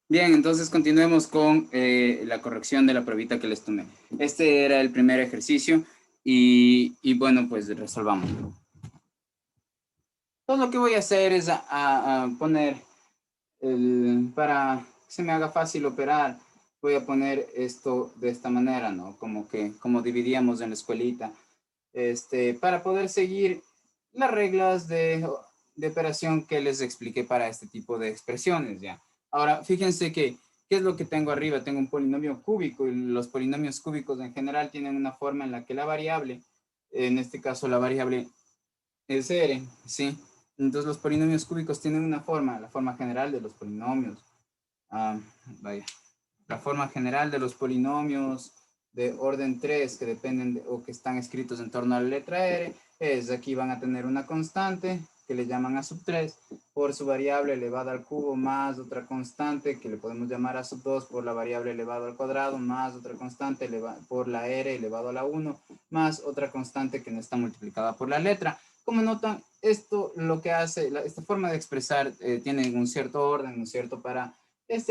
Bien, entonces continuemos con la corrección de la pruebita que les tomé. Este era el primer ejercicio y bueno, pues resolvamos. Todo lo que voy a hacer es a poner, para que se me haga fácil operar, voy a poner esto de esta manera, ¿no? Como dividíamos en la escuelita, para poder seguir las reglas de operación que les expliqué para este tipo de expresiones, ¿ya? Ahora, fíjense que, ¿qué es lo que tengo arriba? Tengo un polinomio cúbico y los polinomios cúbicos en general tienen una forma en la que la variable, en este caso la variable es R, ¿sí? Entonces los polinomios cúbicos tienen una forma, la forma general de los polinomios. Ah, vaya. La forma general de los polinomios de orden 3 que dependen o que están escritos en torno a la letra R es, aquí van a tener una constante que le llaman a sub 3 por su variable elevada al cubo más otra constante que le podemos llamar a sub 2 por la variable elevada al cuadrado más otra constante por la R elevado a la 1 más otra constante que no está multiplicada por la letra. Como notan, esto lo que hace, esta forma de expresar tiene un cierto orden, ¿no es cierto? Para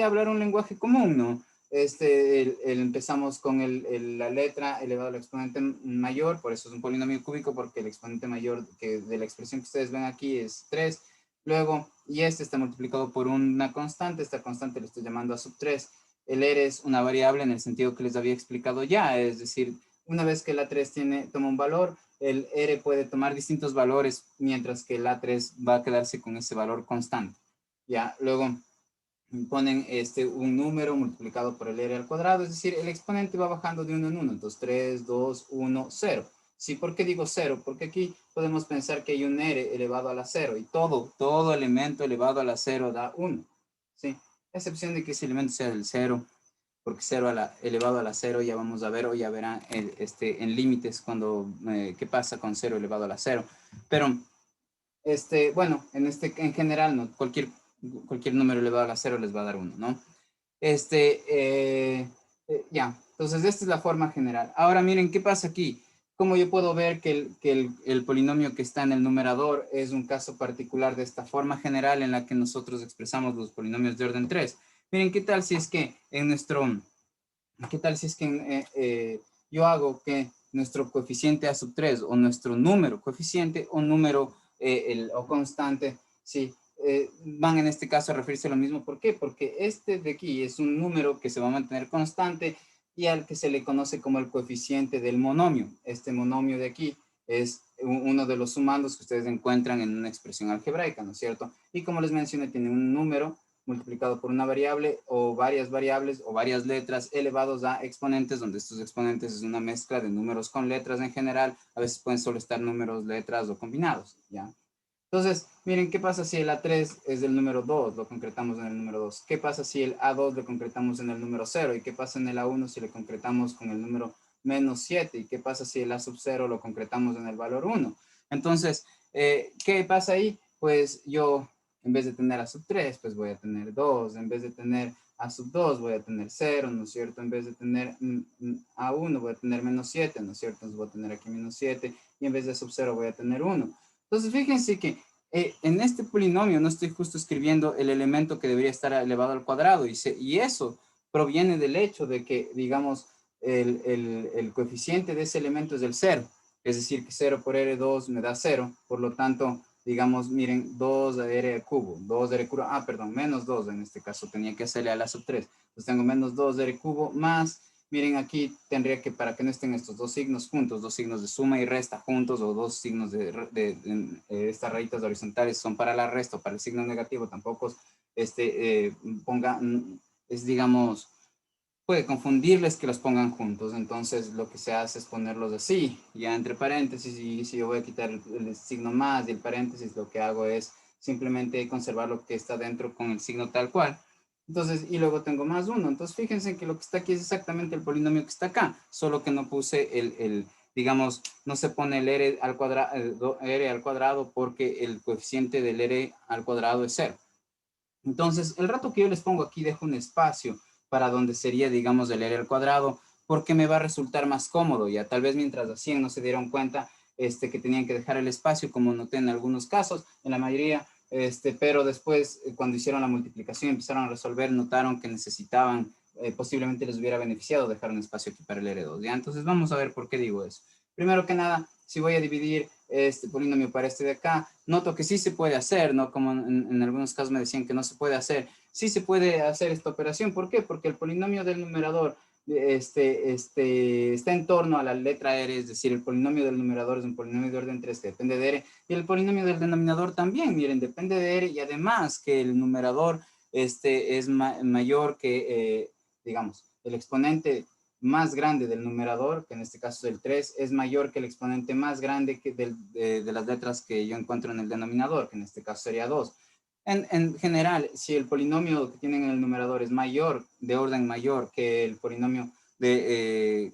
hablar un lenguaje común, ¿no? Empezamos con la letra elevado al exponente mayor, por eso es un polinomio cúbico, porque el exponente mayor de la expresión que ustedes ven aquí es 3. Luego, y este está multiplicado por una constante, esta constante le estoy llamando a sub 3. El R es una variable en el sentido que les había explicado ya, es decir, una vez que la 3 toma un valor, el R puede tomar distintos valores, mientras que la 3 va a quedarse con ese valor constante. Ya, luego ponen un número multiplicado por el R al cuadrado, es decir, el exponente va bajando de 1 en 1, entonces 3, 2, 1, 0. ¿Sí? ¿Por qué digo 0? Porque aquí podemos pensar que hay un R elevado a la 0 y todo elemento elevado a la 0 da 1. ¿Sí? A excepción de que ese elemento sea del 0, porque 0 elevado a la 0 ya vamos a ver o ya verán en límites cuando, qué pasa con 0 elevado a la 0. Pero bueno, en general, ¿no? Cualquier número elevado a la 0 les va a dar 1, ¿no? Ya, entonces esta es la forma general. Ahora miren, ¿qué pasa aquí? Como yo puedo ver que el polinomio que está en el numerador es un caso particular de esta forma general en la que nosotros expresamos los polinomios de orden 3. Miren, ¿qué tal si es que yo hago que nuestro coeficiente a sub 3 o nuestro número coeficiente o número o constante, sí, van en este caso a referirse a lo mismo? ¿Por qué? Porque este de aquí es un número que se va a mantener constante y al que se le conoce como el coeficiente del monomio. Este monomio de aquí es uno de los sumandos que ustedes encuentran en una expresión algebraica, ¿no es cierto? Y como les mencioné, tiene un número multiplicado por una variable o varias variables o varias letras elevados a exponentes, donde estos exponentes es una mezcla de números con letras en general. A veces pueden solo estar números, letras o combinados, ¿ya? Entonces, miren, ¿qué pasa si el A3 es del número 2? Lo concretamos en el número 2. ¿Qué pasa si el A2 lo concretamos en el número 0? ¿Y qué pasa en el A1 si lo concretamos con el número menos 7? ¿Y qué pasa si el A sub 0 lo concretamos en el valor 1? Entonces, ¿qué pasa ahí? Pues yo, en vez de tener A sub 3, pues voy a tener 2. En vez de tener A sub 2, voy a tener 0, ¿no es cierto? En vez de tener A1, voy a tener menos 7, ¿no es cierto? Entonces voy a tener aquí menos 7. Y en vez de sub 0, voy a tener 1. Entonces, fíjense que en este polinomio no estoy justo escribiendo el elemento que debería estar elevado al cuadrado y eso proviene del hecho de que, digamos, el coeficiente de ese elemento es del 0. Es decir, que 0 por R2 me da 0. Por lo tanto, digamos, miren, 2 de R al cubo. 2 de R cubo, perdón, menos 2 en este caso. Tenía que hacerle a la sub 3. Entonces tengo menos 2 de R cubo más, miren, aquí tendría que, para que no estén estos dos signos juntos, dos signos de suma y resta juntos, o dos signos estas rayitas horizontales son para la resta o para el signo negativo, tampoco ponga, es, digamos, puede confundirles que los pongan juntos. Entonces lo que se hace es ponerlos así, ya entre paréntesis, y si yo voy a quitar el signo más y el paréntesis, lo que hago es simplemente conservar lo que está dentro con el signo tal cual. Entonces, y luego tengo más 1. Entonces, fíjense que lo que está aquí es exactamente el polinomio que está acá, solo que no puse digamos, no se pone el R al cuadrado porque el coeficiente del R al cuadrado es 0. Entonces, el rato que yo les pongo aquí, dejo un espacio para donde sería, digamos, el R al cuadrado, porque me va a resultar más cómodo. Ya tal vez mientras hacían no se dieron cuenta que tenían que dejar el espacio, como noté en algunos casos. En la mayoría pero después cuando hicieron la multiplicación empezaron a resolver, notaron que necesitaban, posiblemente les hubiera beneficiado dejar un espacio aquí para el R2, ¿ya? Entonces vamos a ver por qué digo eso. Primero que nada, si voy a dividir este polinomio para este de acá, noto que sí se puede hacer, ¿no? Como en algunos casos me decían que no se puede hacer. Sí se puede hacer esta operación. ¿Por qué? Porque el polinomio del numerador está en torno a la letra R, es decir, el polinomio del numerador es un polinomio de orden 3 que depende de R, y el polinomio del denominador también, miren, depende de R, y además que el numerador es mayor que, digamos, el exponente más grande del numerador, que en este caso es el 3, es mayor que el exponente más grande de las letras que yo encuentro en el denominador, que en este caso sería 2. En general, si el polinomio que tienen en el numerador es mayor, de orden mayor que el polinomio que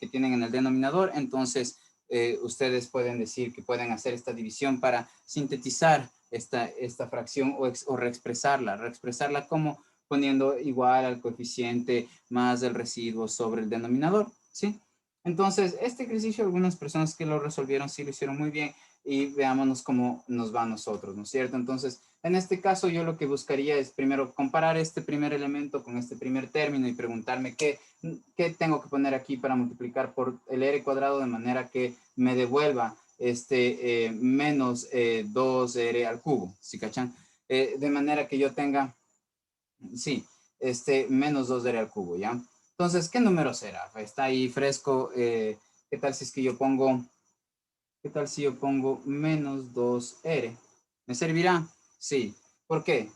tienen en el denominador, entonces ustedes pueden decir que pueden hacer esta división para sintetizar esta fracción o reexpresarla como poniendo igual al coeficiente más el residuo sobre el denominador, ¿sí? Entonces, este ejercicio, algunas personas que lo resolvieron sí lo hicieron muy bien, y veámonos cómo nos va a nosotros, ¿no es cierto? Entonces, en este caso yo lo que buscaría es primero comparar este primer elemento con este primer término y preguntarme qué tengo que poner aquí para multiplicar por el r cuadrado de manera que me devuelva menos 2r al cubo, ¿sí cachan? De manera que yo tenga, sí, menos 2r al cubo, ¿ya? Entonces, ¿qué número será? Está ahí fresco. ¿Qué tal si es que yo pongo... ¿Qué tal si yo pongo menos 2r? ¿Me servirá? Sí. ¿Por qué?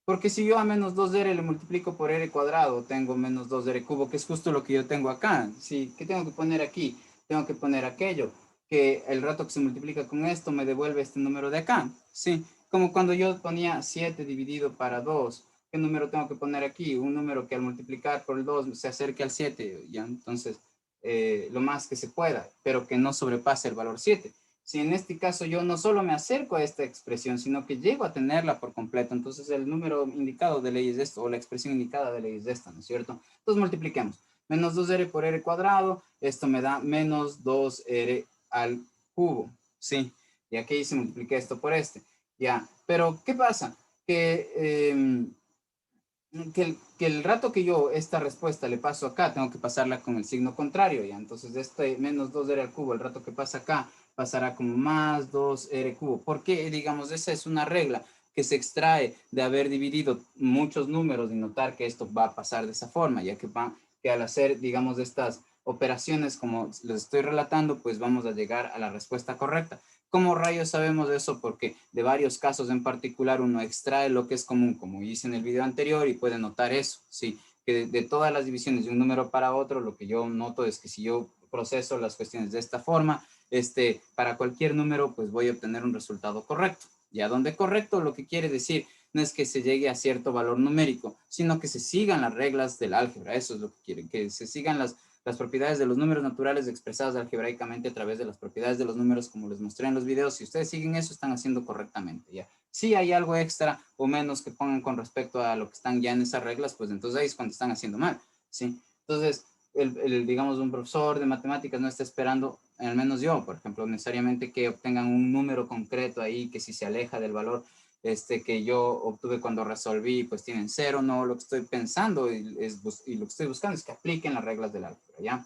Porque si yo a menos 2r le multiplico por r cuadrado, tengo menos 2r cubo, que es justo lo que yo tengo acá. Sí, ¿qué tengo que poner aquí? Tengo que poner aquello, que el rato que se multiplica con esto me devuelve este número de acá. Sí, como cuando yo ponía 7 dividido para 2. ¿Qué número tengo que poner aquí? Un número que al multiplicar por el 2 se acerque al 7. ¿Ya? Entonces, lo más que se pueda, pero que no sobrepase el valor 7. Si en este caso yo no solo me acerco a esta expresión, sino que llego a tenerla por completo, entonces el número indicado de ley es esto, o la expresión indicada de ley es esta, ¿no es cierto? Entonces multipliquemos. Menos 2r por r cuadrado, esto me da menos 2r al cubo, ¿sí? Y aquí se multiplica esto por este, ya. Pero, ¿qué pasa? Que el rato que yo esta respuesta le paso acá, tengo que pasarla con el signo contrario, ¿ya? Entonces, este menos 2r al cubo, el rato que pasa acá, pasará como más 2r cubo. ¿Por qué? Digamos, esa es una regla que se extrae de haber dividido muchos números y notar que esto va a pasar de esa forma, ya que al hacer, digamos, estas operaciones como les estoy relatando, pues vamos a llegar a la respuesta correcta. ¿Cómo rayos sabemos eso? Porque de varios casos en particular uno extrae lo que es común, como hice en el video anterior, y puede notar eso, ¿sí? Que de todas las divisiones de un número para otro, lo que yo noto es que si yo proceso las cuestiones de esta forma, para cualquier número, pues voy a obtener un resultado correcto. Ya donde correcto lo que quiere decir no es que se llegue a cierto valor numérico, sino que se sigan las reglas del álgebra. Eso es lo que quieren, que se sigan las propiedades de los números naturales expresadas algebraicamente a través de las propiedades de los números, como les mostré en los videos. Si ustedes siguen eso, están haciendo correctamente, ¿ya? Si hay algo extra o menos que pongan con respecto a lo que están ya en esas reglas, pues entonces ahí es cuando están haciendo mal, ¿sí? Entonces, digamos, un profesor de matemáticas no está esperando, al menos yo, por ejemplo, necesariamente que obtengan un número concreto ahí que si se aleja del valor que yo obtuve cuando resolví, pues tienen cero. No, lo que estoy pensando y lo que estoy buscando es que apliquen las reglas del álgebra, ¿ya?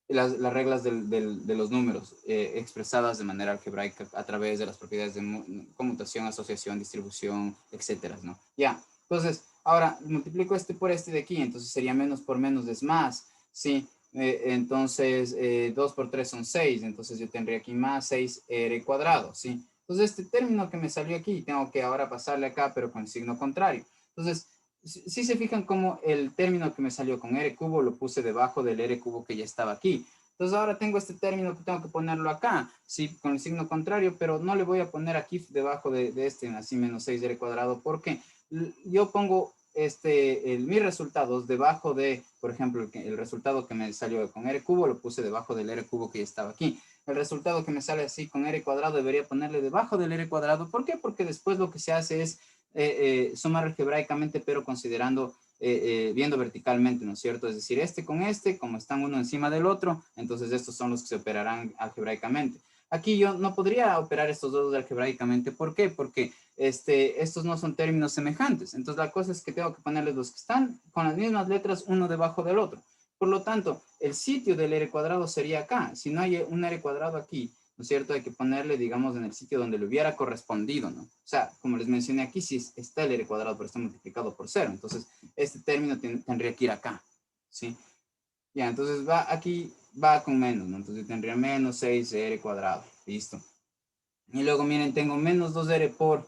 Las reglas de los números expresadas de manera algebraica a través de las propiedades de conmutación, asociación, distribución, etcétera, ¿no? Ya, entonces, ahora multiplico este por este de aquí, entonces sería menos por menos es más, ¿sí? Entonces, 2 por 3 son 6, entonces yo tendría aquí más 6r cuadrado, ¿sí? Entonces, este término que me salió aquí, tengo que ahora pasarle acá, pero con el signo contrario. Entonces, si se fijan como el término que me salió con r cubo lo puse debajo del r cubo que ya estaba aquí. Entonces ahora tengo este término que tengo que ponerlo acá, sí, con el signo contrario, pero no le voy a poner aquí debajo de este, así menos 6r cuadrado, porque yo pongo mis resultados debajo de, por ejemplo, el resultado que me salió con r cubo lo puse debajo del r cubo que ya estaba aquí. El resultado que me sale así con r cuadrado debería ponerle debajo del r cuadrado. ¿Por qué? Porque después lo que se hace es sumar algebraicamente, pero considerando, viendo verticalmente, ¿no es cierto? Es decir, con como están uno encima del otro, entonces estos son los que se operarán algebraicamente. aquí yo no podría operar estos dos algebraicamente. ¿Por qué? Porque estos no son términos semejantes. Entonces la cosa es que tengo que ponerles los que están con las mismas letras uno debajo del otro. Por lo tanto, el sitio del r cuadrado sería acá. Si no hay un r cuadrado aquí, ¿no es cierto? Hay que ponerle, digamos, en el sitio donde le hubiera correspondido, ¿no? O sea, como les mencioné aquí, si está el r cuadrado, pero está multiplicado por 0. Entonces, este término tendría que ir acá, ¿sí? Ya, entonces va aquí, va con menos, ¿no? Entonces tendría menos 6r cuadrado, listo. Y luego, miren, tengo menos 2r por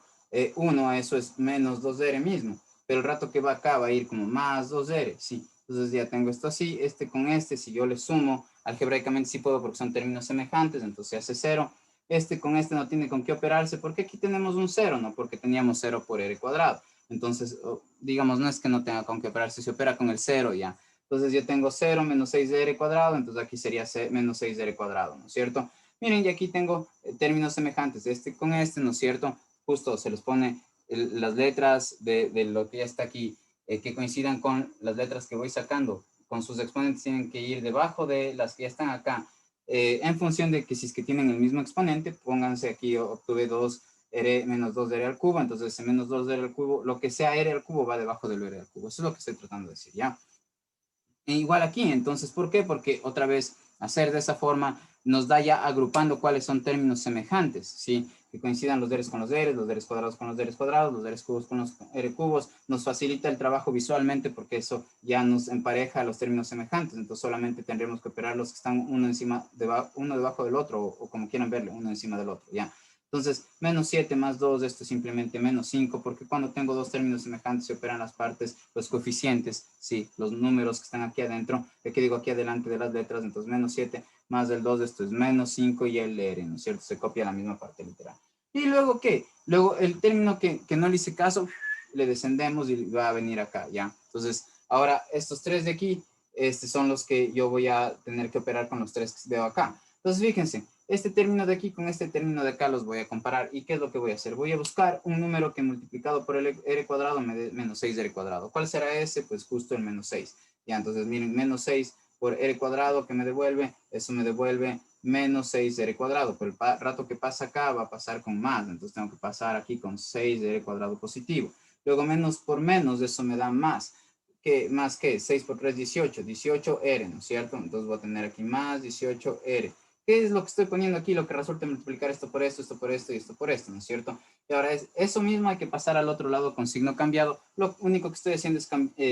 1, eso es menos 2r mismo. Pero el rato que va acá va a ir como más 2r, sí. Entonces ya tengo esto así, con si yo le sumo, algebraicamente sí puedo porque son términos semejantes, entonces hace 0. Con no tiene con qué operarse, porque aquí tenemos un 0, ¿no? Porque teníamos 0 por r cuadrado. Entonces, digamos, no es que no tenga con qué operarse, se opera con el 0 ya. Entonces yo tengo 0 menos 6r cuadrado, entonces aquí sería menos 6r cuadrado, ¿no es cierto? Miren, y aquí tengo términos semejantes, con ¿no es cierto? Justo se les pone las letras de lo que ya está aquí, que coincidan con las letras que voy sacando. Con sus exponentes tienen que ir debajo de las que ya están acá. En función de que si es que tienen el mismo exponente, pónganse aquí, obtuve 2r menos 2r al cubo, entonces ese menos 2r al cubo, lo que sea r al cubo va debajo del r al cubo. Eso es lo que estoy tratando de decir, ¿ya? Igual aquí, entonces, ¿por qué? Porque otra vez, hacer de esa forma nos da ya agrupando cuáles son términos semejantes, ¿sí? Que coincidan los Rs con los Rs cuadrados con los Rs cuadrados, los Rs cubos con los R cubos, nos facilita el trabajo visualmente porque eso ya nos empareja los términos semejantes, entonces solamente tendremos que operar los que están uno debajo del otro, o como quieran verlo, uno encima del otro, ¿ya? Entonces, menos 7 más 2, esto es simplemente menos 5, porque cuando tengo dos términos semejantes se operan las partes, los coeficientes, sí, los números que están aquí adentro, que digo aquí adelante de las letras, entonces menos 7 más el 2, esto es menos 5 y el R, ¿no es cierto? Se copia la misma parte literal. ¿Y luego qué? Luego el término que no le hice caso, le descendemos y va a venir acá, ¿ya? Entonces, ahora estos tres de aquí, son los que yo voy a tener que operar con los tres que veo acá. Entonces, fíjense, este término de aquí con este término de acá los voy a comparar. ¿Y qué es lo que voy a hacer? Voy a buscar un número que multiplicado por el r cuadrado me dé menos 6r cuadrado. ¿Cuál será ese? Pues justo el menos 6. Ya, entonces miren, menos 6 por r cuadrado que me devuelve, eso me devuelve menos 6r cuadrado. Pero el rato que pasa acá va a pasar con más. Entonces tengo que pasar aquí con 6r cuadrado positivo. Luego menos por menos, eso me da más. ¿Más qué? 6 por 3, 18. 18r, ¿no es cierto? Entonces voy a tener aquí más 18r. ¿Qué es lo que estoy poniendo aquí? Lo que resulta multiplicar esto por esto, esto por esto y esto por esto, ¿no es cierto? Y ahora eso mismo hay que pasar al otro lado con signo cambiado. Lo único que estoy haciendo es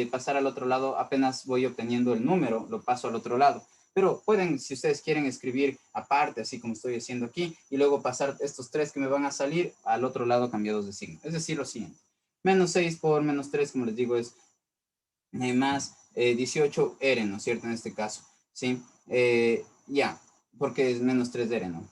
pasar al otro lado, apenas voy obteniendo el número, lo paso al otro lado. Pero pueden, si ustedes quieren, escribir aparte, así como estoy haciendo aquí, y luego pasar estos tres que me van a salir al otro lado cambiados de signo. Es decir, lo siguiente. Menos 6 por menos 3, como les digo, es más 18R, ¿no es cierto? En este caso, ¿sí? Ya, porque es menos 3R, ¿no?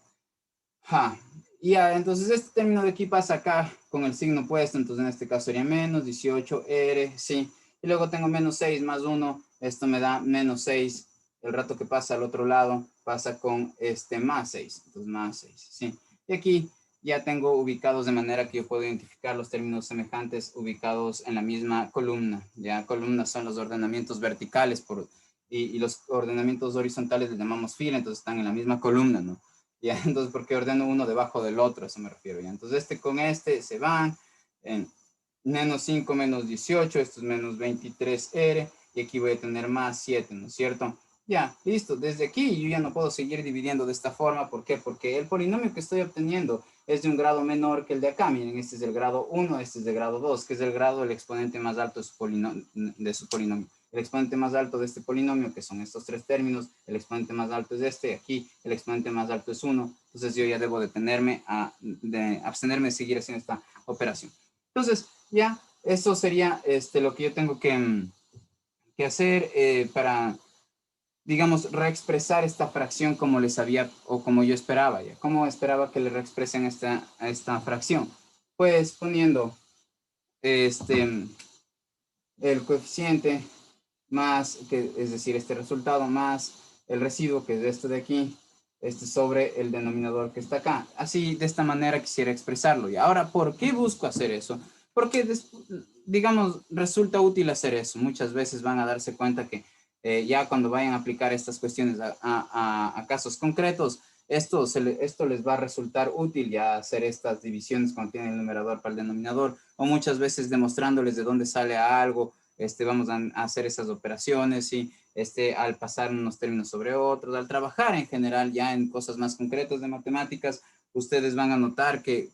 Ya, entonces este término de aquí pasa acá con el signo opuesto, entonces en este caso sería menos 18R, ¿sí? Y luego tengo menos 6 más 1, esto me da menos 6, el rato que pasa al otro lado pasa con más 6, entonces más 6, ¿sí? Y aquí ya tengo ubicados de manera que yo puedo identificar los términos semejantes ubicados en la misma columna, ya columnas son los ordenamientos verticales y los ordenamientos horizontales les llamamos fila, entonces están en la misma columna, ¿no? Ya, entonces, porque ordeno uno debajo del otro, a eso me refiero, ya. Entonces, con se van, en menos 5 menos 18, esto es menos 23R, y aquí voy a tener más 7, ¿no es cierto? Ya, listo, desde aquí yo ya no puedo seguir dividiendo de esta forma, ¿por qué? Porque el polinomio que estoy obteniendo es de un grado menor que el de acá, miren, este es del grado 1, este es del grado 2, que es el grado del exponente más alto de su polinomio. El exponente más alto de este polinomio, que son estos tres términos, el exponente más alto es este, aquí el exponente más alto es 1, entonces yo ya debo abstenerme de seguir haciendo esta operación. Entonces, ya, eso sería lo que yo tengo que hacer para, digamos, reexpresar esta fracción como les había, o como yo esperaba, ya. ¿Cómo esperaba que le reexpresen esta fracción? Pues poniendo el coeficiente más, es decir, este resultado más el residuo, que es esto de aquí, sobre el denominador que está acá. Así, de esta manera quisiera expresarlo. Y ahora, ¿por qué busco hacer eso? Porque, digamos, resulta útil hacer eso. Muchas veces van a darse cuenta que ya cuando vayan a aplicar estas cuestiones a casos concretos, esto les va a resultar útil ya hacer estas divisiones cuando tienen el numerador para el denominador, o muchas veces demostrándoles de dónde sale algo, vamos a hacer esas operaciones y al pasar unos términos sobre otros, al trabajar en general ya en cosas más concretas de matemáticas, ustedes van a notar que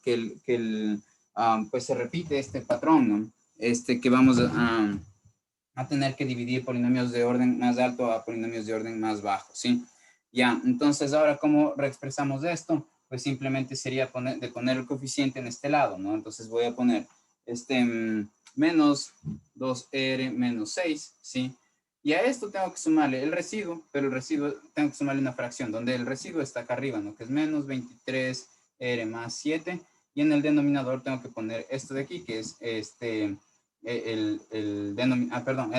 pues se repite este patrón, ¿no? Que vamos a tener que dividir polinomios de orden más alto a polinomios de orden más bajo, ¿sí? Ya, entonces ahora, ¿cómo reexpresamos esto? Pues simplemente sería poner el coeficiente en este lado, ¿no? Entonces voy a poner menos 2R menos 6, ¿sí? Y a esto tengo que sumarle el residuo, pero el residuo tengo que sumarle una fracción, donde el residuo está acá arriba, ¿no? Que es menos 23R más 7, y en el denominador tengo que poner esto de aquí, que es perdón,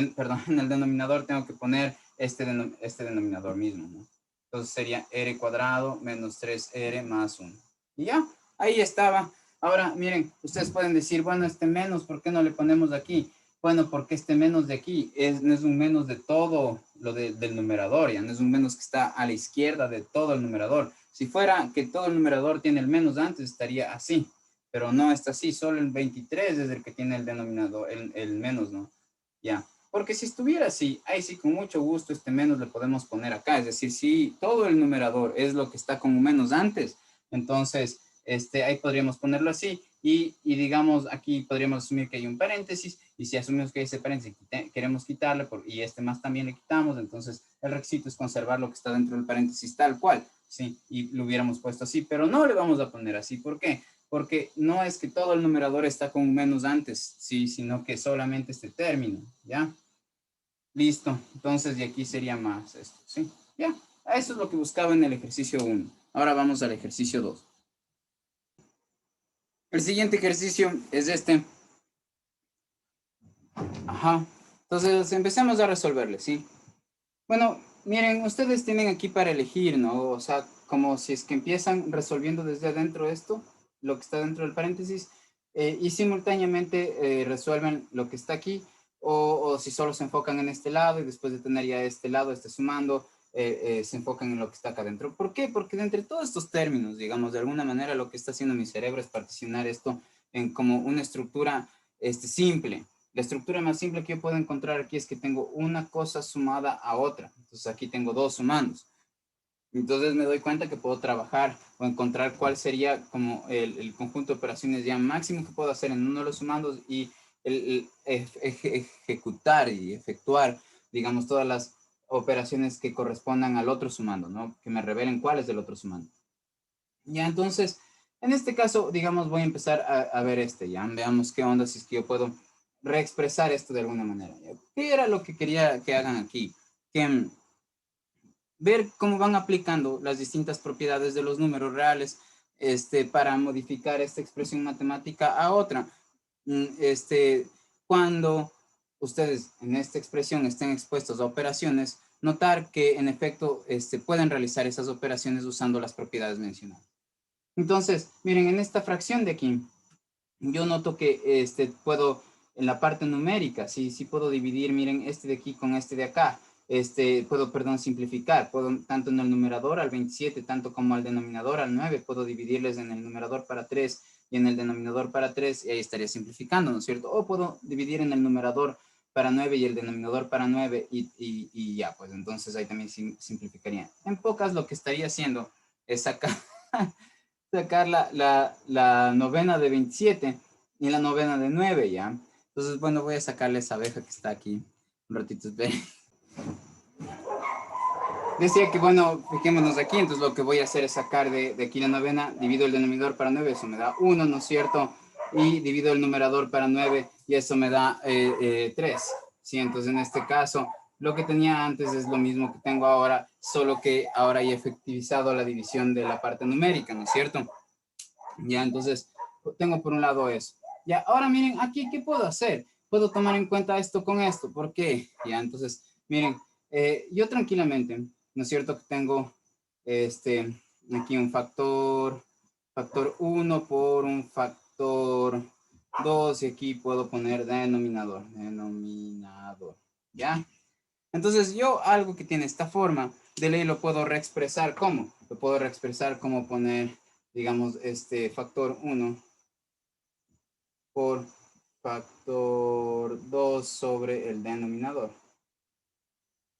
en el denominador tengo que poner este denominador mismo, ¿no? Entonces sería R cuadrado menos 3R más 1. Y ya, ahí estaba. Ahora, miren, ustedes pueden decir, bueno, este menos, ¿por qué no le ponemos aquí? Bueno, porque este menos de aquí no es un menos de todo lo del numerador, ya no es un menos que está a la izquierda de todo el numerador. Si fuera que todo el numerador tiene el menos antes, estaría así, pero no está así, solo el 23 es el que tiene el denominador, el menos, ¿no? Ya, porque si estuviera así, ahí sí con mucho gusto este menos le podemos poner acá, es decir, si todo el numerador es lo que está como menos antes, entonces ahí podríamos ponerlo así y digamos aquí podríamos asumir que hay un paréntesis y si asumimos que ese paréntesis queremos quitarle y este más también le quitamos, entonces el requisito es conservar lo que está dentro del paréntesis tal cual, ¿sí? Y lo hubiéramos puesto así, pero no le vamos a poner así, ¿por qué? Porque no es que todo el numerador está con un menos antes, sí, sino que solamente este término, ¿ya? Listo, entonces de aquí sería más esto, ¿sí? Ya, eso es lo que buscaba en el ejercicio 1. Ahora vamos al ejercicio 2. El siguiente ejercicio es este. Ajá. Entonces empecemos a resolverle, ¿sí? Bueno, miren, ustedes tienen aquí para elegir, ¿no? O sea, como si es que empiezan resolviendo desde adentro esto, lo que está dentro del paréntesis, y simultáneamente resuelven lo que está aquí, o si solo se enfocan en este lado y después de tener ya este lado, sumando, se enfocan en lo que está acá adentro. ¿Por qué? Porque de entre todos estos términos, digamos, de alguna manera lo que está haciendo mi cerebro es particionar esto en como una estructura simple. La estructura más simple que yo puedo encontrar aquí es que tengo una cosa sumada a otra. Entonces aquí tengo dos sumandos. Entonces me doy cuenta que puedo trabajar o encontrar cuál sería como el conjunto de operaciones ya máximo que puedo hacer en uno de los sumandos y ejecutar y efectuar, digamos, todas las operaciones que correspondan al otro sumando, ¿no? Que me revelen cuál es el otro sumando. Ya, entonces, en este caso, digamos, voy a empezar a ver ya. Veamos qué onda, si es que yo puedo reexpresar esto de alguna manera. ¿Qué era lo que quería que hagan aquí? Que ver cómo van aplicando las distintas propiedades de los números reales para modificar esta expresión matemática a otra. Cuando ustedes en esta expresión estén expuestos a operaciones, notar que en efecto pueden realizar esas operaciones usando las propiedades mencionadas. Entonces, miren, en esta fracción de aquí, yo noto que puedo, en la parte numérica, sí puedo dividir, miren, este de aquí con este de acá. Puedo, perdón, simplificar. Puedo, tanto en el numerador al 27, tanto como al denominador al 9, puedo dividirles en el numerador para 3 y en el denominador para 3, y ahí estaría simplificando, ¿no es cierto? O puedo dividir en el numerador para 9 y el denominador para 9 y ya, pues entonces ahí también simplificaría. En pocas, lo que estaría haciendo es sacar sacar la novena de 27 y la novena de 9, ¿ya? Entonces, bueno, voy a sacarle esa abeja que está aquí. Un ratito, esperen. Decía que, bueno, fijémonos aquí, entonces lo que voy a hacer es sacar de aquí la novena, divido el denominador para 9, eso me da 1, ¿no es cierto? Y divido el numerador para 9 y eso me da 3. Sí, entonces en este caso, lo que tenía antes es lo mismo que tengo ahora, solo que ahora he efectivizado la división de la parte numérica, ¿no es cierto? Ya, entonces, tengo por un lado eso. Ya, ahora miren, aquí, ¿qué puedo hacer? Puedo tomar en cuenta esto con esto. ¿Por qué? Ya, entonces, miren, yo tranquilamente, ¿no es cierto? Que tengo aquí un factor 1 por un factor 2 y aquí puedo poner denominador, ¿ya? Entonces yo algo que tiene esta forma, de ley lo puedo reexpresar como, lo puedo reexpresar como poner, digamos, este factor 1 por factor 2 sobre el denominador.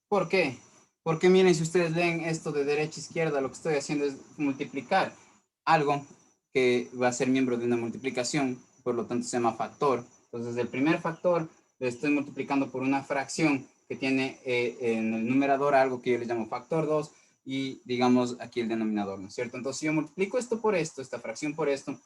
¿Por qué? Porque miren, si ustedes leen esto de derecha a izquierda, lo que estoy haciendo es multiplicar algo que va a ser miembro de una multiplicación, por lo tanto se llama factor. Entonces, el primer factor lo estoy multiplicando por una fracción que tiene en el numerador algo que yo le llamo factor 2 y digamos aquí el denominador, ¿no es cierto? Entonces, si yo multiplico esto por esto, esta fracción por esto,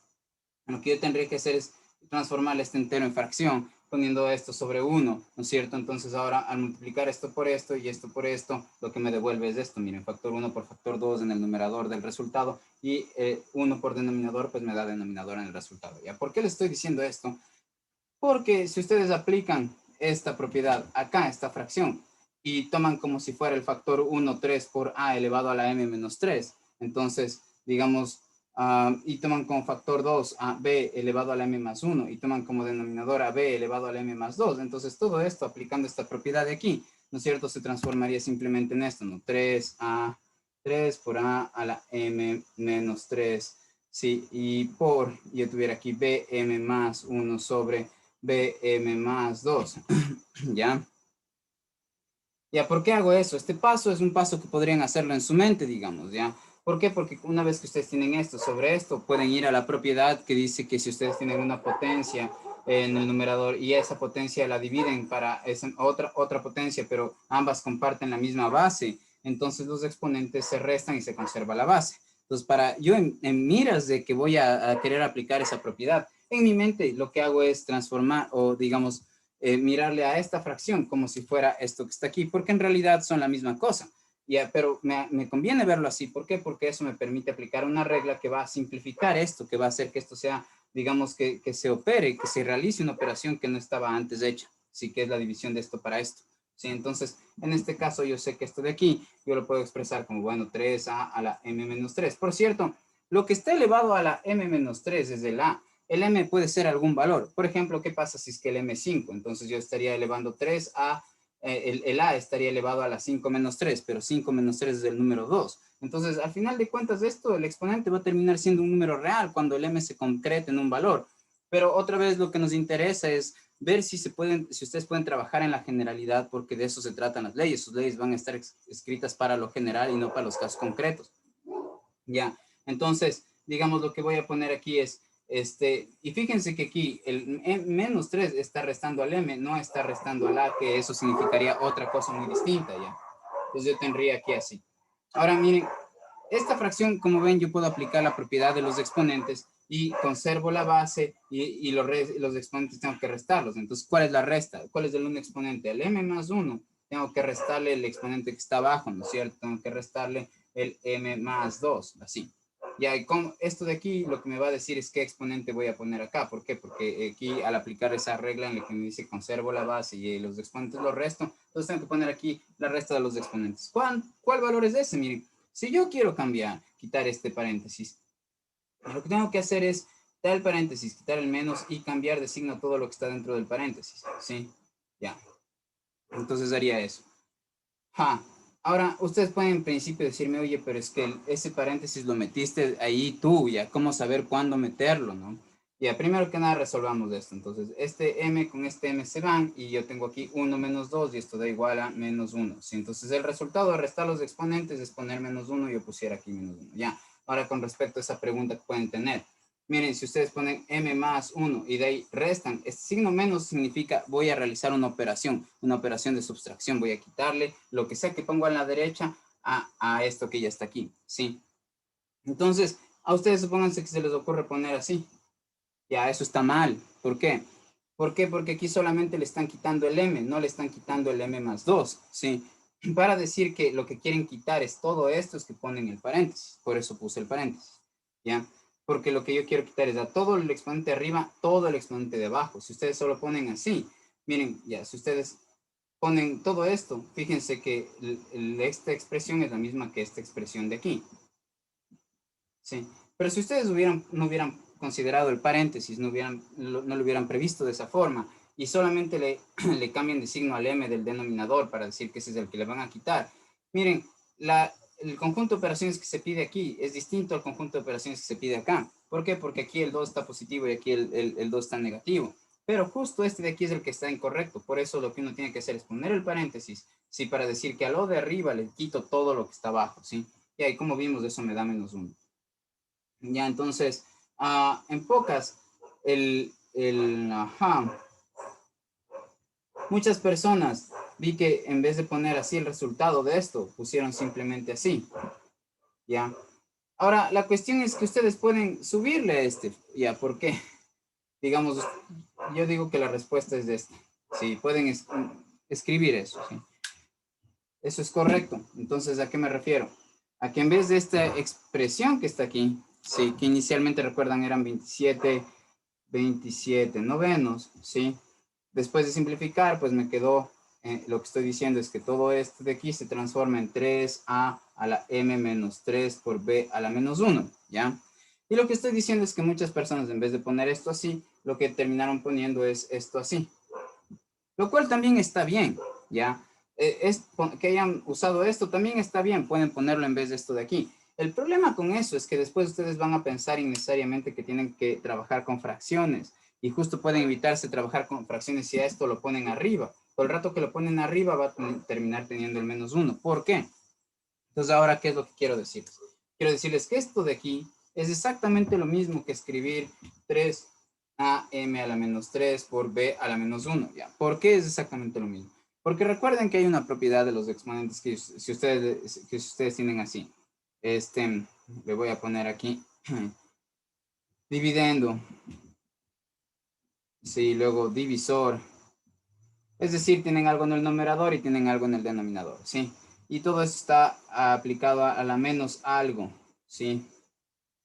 lo que yo tendría que hacer es transformar este entero en fracción, poniendo esto sobre 1, ¿no es cierto? Entonces ahora al multiplicar esto por esto y esto por esto, lo que me devuelve es esto, miren, factor 1 por factor 2 en el numerador del resultado y 1 por denominador, pues me da denominador en el resultado. ¿Ya? ¿Por qué les estoy diciendo esto? Porque si ustedes aplican esta propiedad acá, esta fracción, y toman como si fuera el factor 1, 3 por a elevado a la m menos 3, entonces, digamos, y toman como factor 2 a b elevado a la m más 1, y toman como denominador a b elevado a la m más 2, entonces todo esto, aplicando esta propiedad de aquí, ¿no es cierto?, se transformaría simplemente en esto, ¿no? 3a, 3 por a la m menos 3, ¿sí? Y por, yo tuviera aquí bm más 1 sobre bm más 2, ¿ya? ¿Ya? ¿Por qué hago eso? Este paso es un paso que podrían hacerlo en su mente, digamos, ¿ya? ¿Por qué? Porque una vez que ustedes tienen esto, sobre esto, pueden ir a la propiedad que dice que si ustedes tienen una potencia en el numerador y esa potencia la dividen para esa otra potencia, pero ambas comparten la misma base, entonces los exponentes se restan y se conserva la base. Entonces, para yo en miras de que voy a querer aplicar esa propiedad, en mi mente lo que hago es transformar o, digamos, mirarle a esta fracción como si fuera esto que está aquí, porque en realidad son la misma cosa. Ya, pero me conviene verlo así. ¿Por qué? Porque eso me permite aplicar una regla que va a simplificar esto, que va a hacer que esto sea, digamos, que se opere, que se realice una operación que no estaba antes hecha. Sí, que es la división de esto para esto. Sí, entonces, en este caso yo sé que esto de aquí, yo lo puedo expresar como, bueno, 3a a la m menos 3. Por cierto, lo que está elevado a la m menos 3 es el a. El m puede ser algún valor. Por ejemplo, ¿qué pasa si es que el m es 5? Entonces yo estaría elevando 3 a, el a estaría elevado a la 5 menos 3, pero 5 menos 3 es el número 2. Entonces, al final de cuentas, esto, el exponente va a terminar siendo un número real cuando el m se concrete en un valor. Pero otra vez lo que nos interesa es ver si ustedes pueden trabajar en la generalidad, porque de eso se tratan las leyes. Sus leyes van a estar escritas para lo general y no para los casos concretos. Ya, entonces, digamos, lo que voy a poner aquí es, y fíjense que aquí el menos 3 está restando al m, no está restando al a, que eso significaría otra cosa muy distinta, ¿ya? Entonces yo tendría aquí así. Ahora, miren, esta fracción, como ven, yo puedo aplicar la propiedad de los exponentes y conservo la base y los exponentes tengo que restarlos. Entonces, ¿cuál es la resta? ¿Cuál es el un exponente? El m más 1. Tengo que restarle el exponente que está abajo, ¿no es cierto? Tengo que restarle el m más 2, así. Ya, y con esto de aquí, lo que me va a decir es qué exponente voy a poner acá. ¿Por qué? Porque aquí, al aplicar esa regla en la que me dice conservo la base y los exponentes los resto, entonces tengo que poner aquí la resta de los exponentes. ¿Cuál valor es ese? Miren, si yo quiero cambiar, quitar este paréntesis, lo que tengo que hacer es quitar el paréntesis, quitar el menos y cambiar de signo todo lo que está dentro del paréntesis. ¿Sí? Ya. Entonces haría eso. Ahora, ustedes pueden en principio decirme, oye, pero es que ese paréntesis lo metiste ahí tú, ya, ¿cómo saber cuándo meterlo, no? Ya, primero que nada resolvamos esto. Entonces, este m con este m se van y yo tengo aquí 1 menos 2 y esto da igual a menos 1. ¿Sí? Entonces, el resultado de restar los exponentes es poner menos 1 y yo pusiera aquí menos 1. Ya, ahora con respecto a esa pregunta que pueden tener. Miren, si ustedes ponen m más 1 y de ahí restan, este signo menos significa voy a realizar una operación de subtracción. Voy a quitarle lo que sea que pongo a la derecha a esto que ya está aquí, ¿sí? Entonces, a ustedes supónganse que se les ocurre poner así. Ya, eso está mal. ¿Por qué? ¿Por qué? Porque aquí solamente le están quitando el m, no le están quitando el m más 2, ¿sí? Para decir que lo que quieren quitar es todo esto, es que ponen el paréntesis. Por eso puse el paréntesis, ¿ya? Porque lo que yo quiero quitar es a todo el exponente de arriba, todo el exponente de abajo. Si ustedes solo ponen así, miren, ya, si ustedes ponen todo esto, fíjense que esta expresión es la misma que esta expresión de aquí, ¿sí? Pero si ustedes no hubieran considerado el paréntesis, no lo hubieran previsto de esa forma, y solamente le cambian de signo al m del denominador para decir que ese es el que le van a quitar. Miren, el conjunto de operaciones que se pide aquí es distinto al conjunto de operaciones que se pide acá. ¿Por qué? Porque aquí el 2 está positivo y aquí el 2 está negativo. Pero justo este de aquí es el que está incorrecto. Por eso lo que uno tiene que hacer es poner el paréntesis, ¿sí? Para decir que a lo de arriba le quito todo lo que está abajo, ¿sí? Y ahí, como vimos, eso me da -1. Ya, entonces, en pocas, ajá, muchas personas vi que en vez de poner así el resultado de esto, pusieron simplemente así, ¿ya? Ahora, la cuestión es que ustedes pueden subirle ¿ya? ¿Por qué? Digamos, yo digo que la respuesta es de esta. Sí, pueden escribir eso, ¿sí? Eso es correcto. Entonces, ¿a qué me refiero? A que en vez de esta expresión que está aquí, sí, que inicialmente recuerdan eran 27 novenos, ¿sí? Después de simplificar, pues me quedó, lo que estoy diciendo es que todo esto de aquí se transforma en 3a a la m menos 3 por b a la menos 1, ¿ya? Y lo que estoy diciendo es que muchas personas, en vez de poner esto así, lo que terminaron poniendo es esto así. Lo cual también está bien, ¿ya? Que hayan usado esto también está bien, pueden ponerlo en vez de esto de aquí. El problema con eso es que después ustedes van a pensar innecesariamente que tienen que trabajar con fracciones y justo pueden evitarse trabajar con fracciones si a esto lo ponen arriba. Por el rato que lo ponen arriba va a terminar teniendo el -1. ¿Por qué? Entonces ahora, ¿qué es lo que quiero decirles? Quiero decirles que esto de aquí es exactamente lo mismo que escribir 3am a la menos 3 por b a la menos 1. ¿Ya? ¿Por qué es exactamente lo mismo? Porque recuerden que hay una propiedad de los exponentes que si ustedes tienen así. Le voy a poner aquí dividendo. Sí, luego divisor. Es decir, tienen algo en el numerador y tienen algo en el denominador, ¿sí? Y todo eso está aplicado a la menos algo, ¿sí?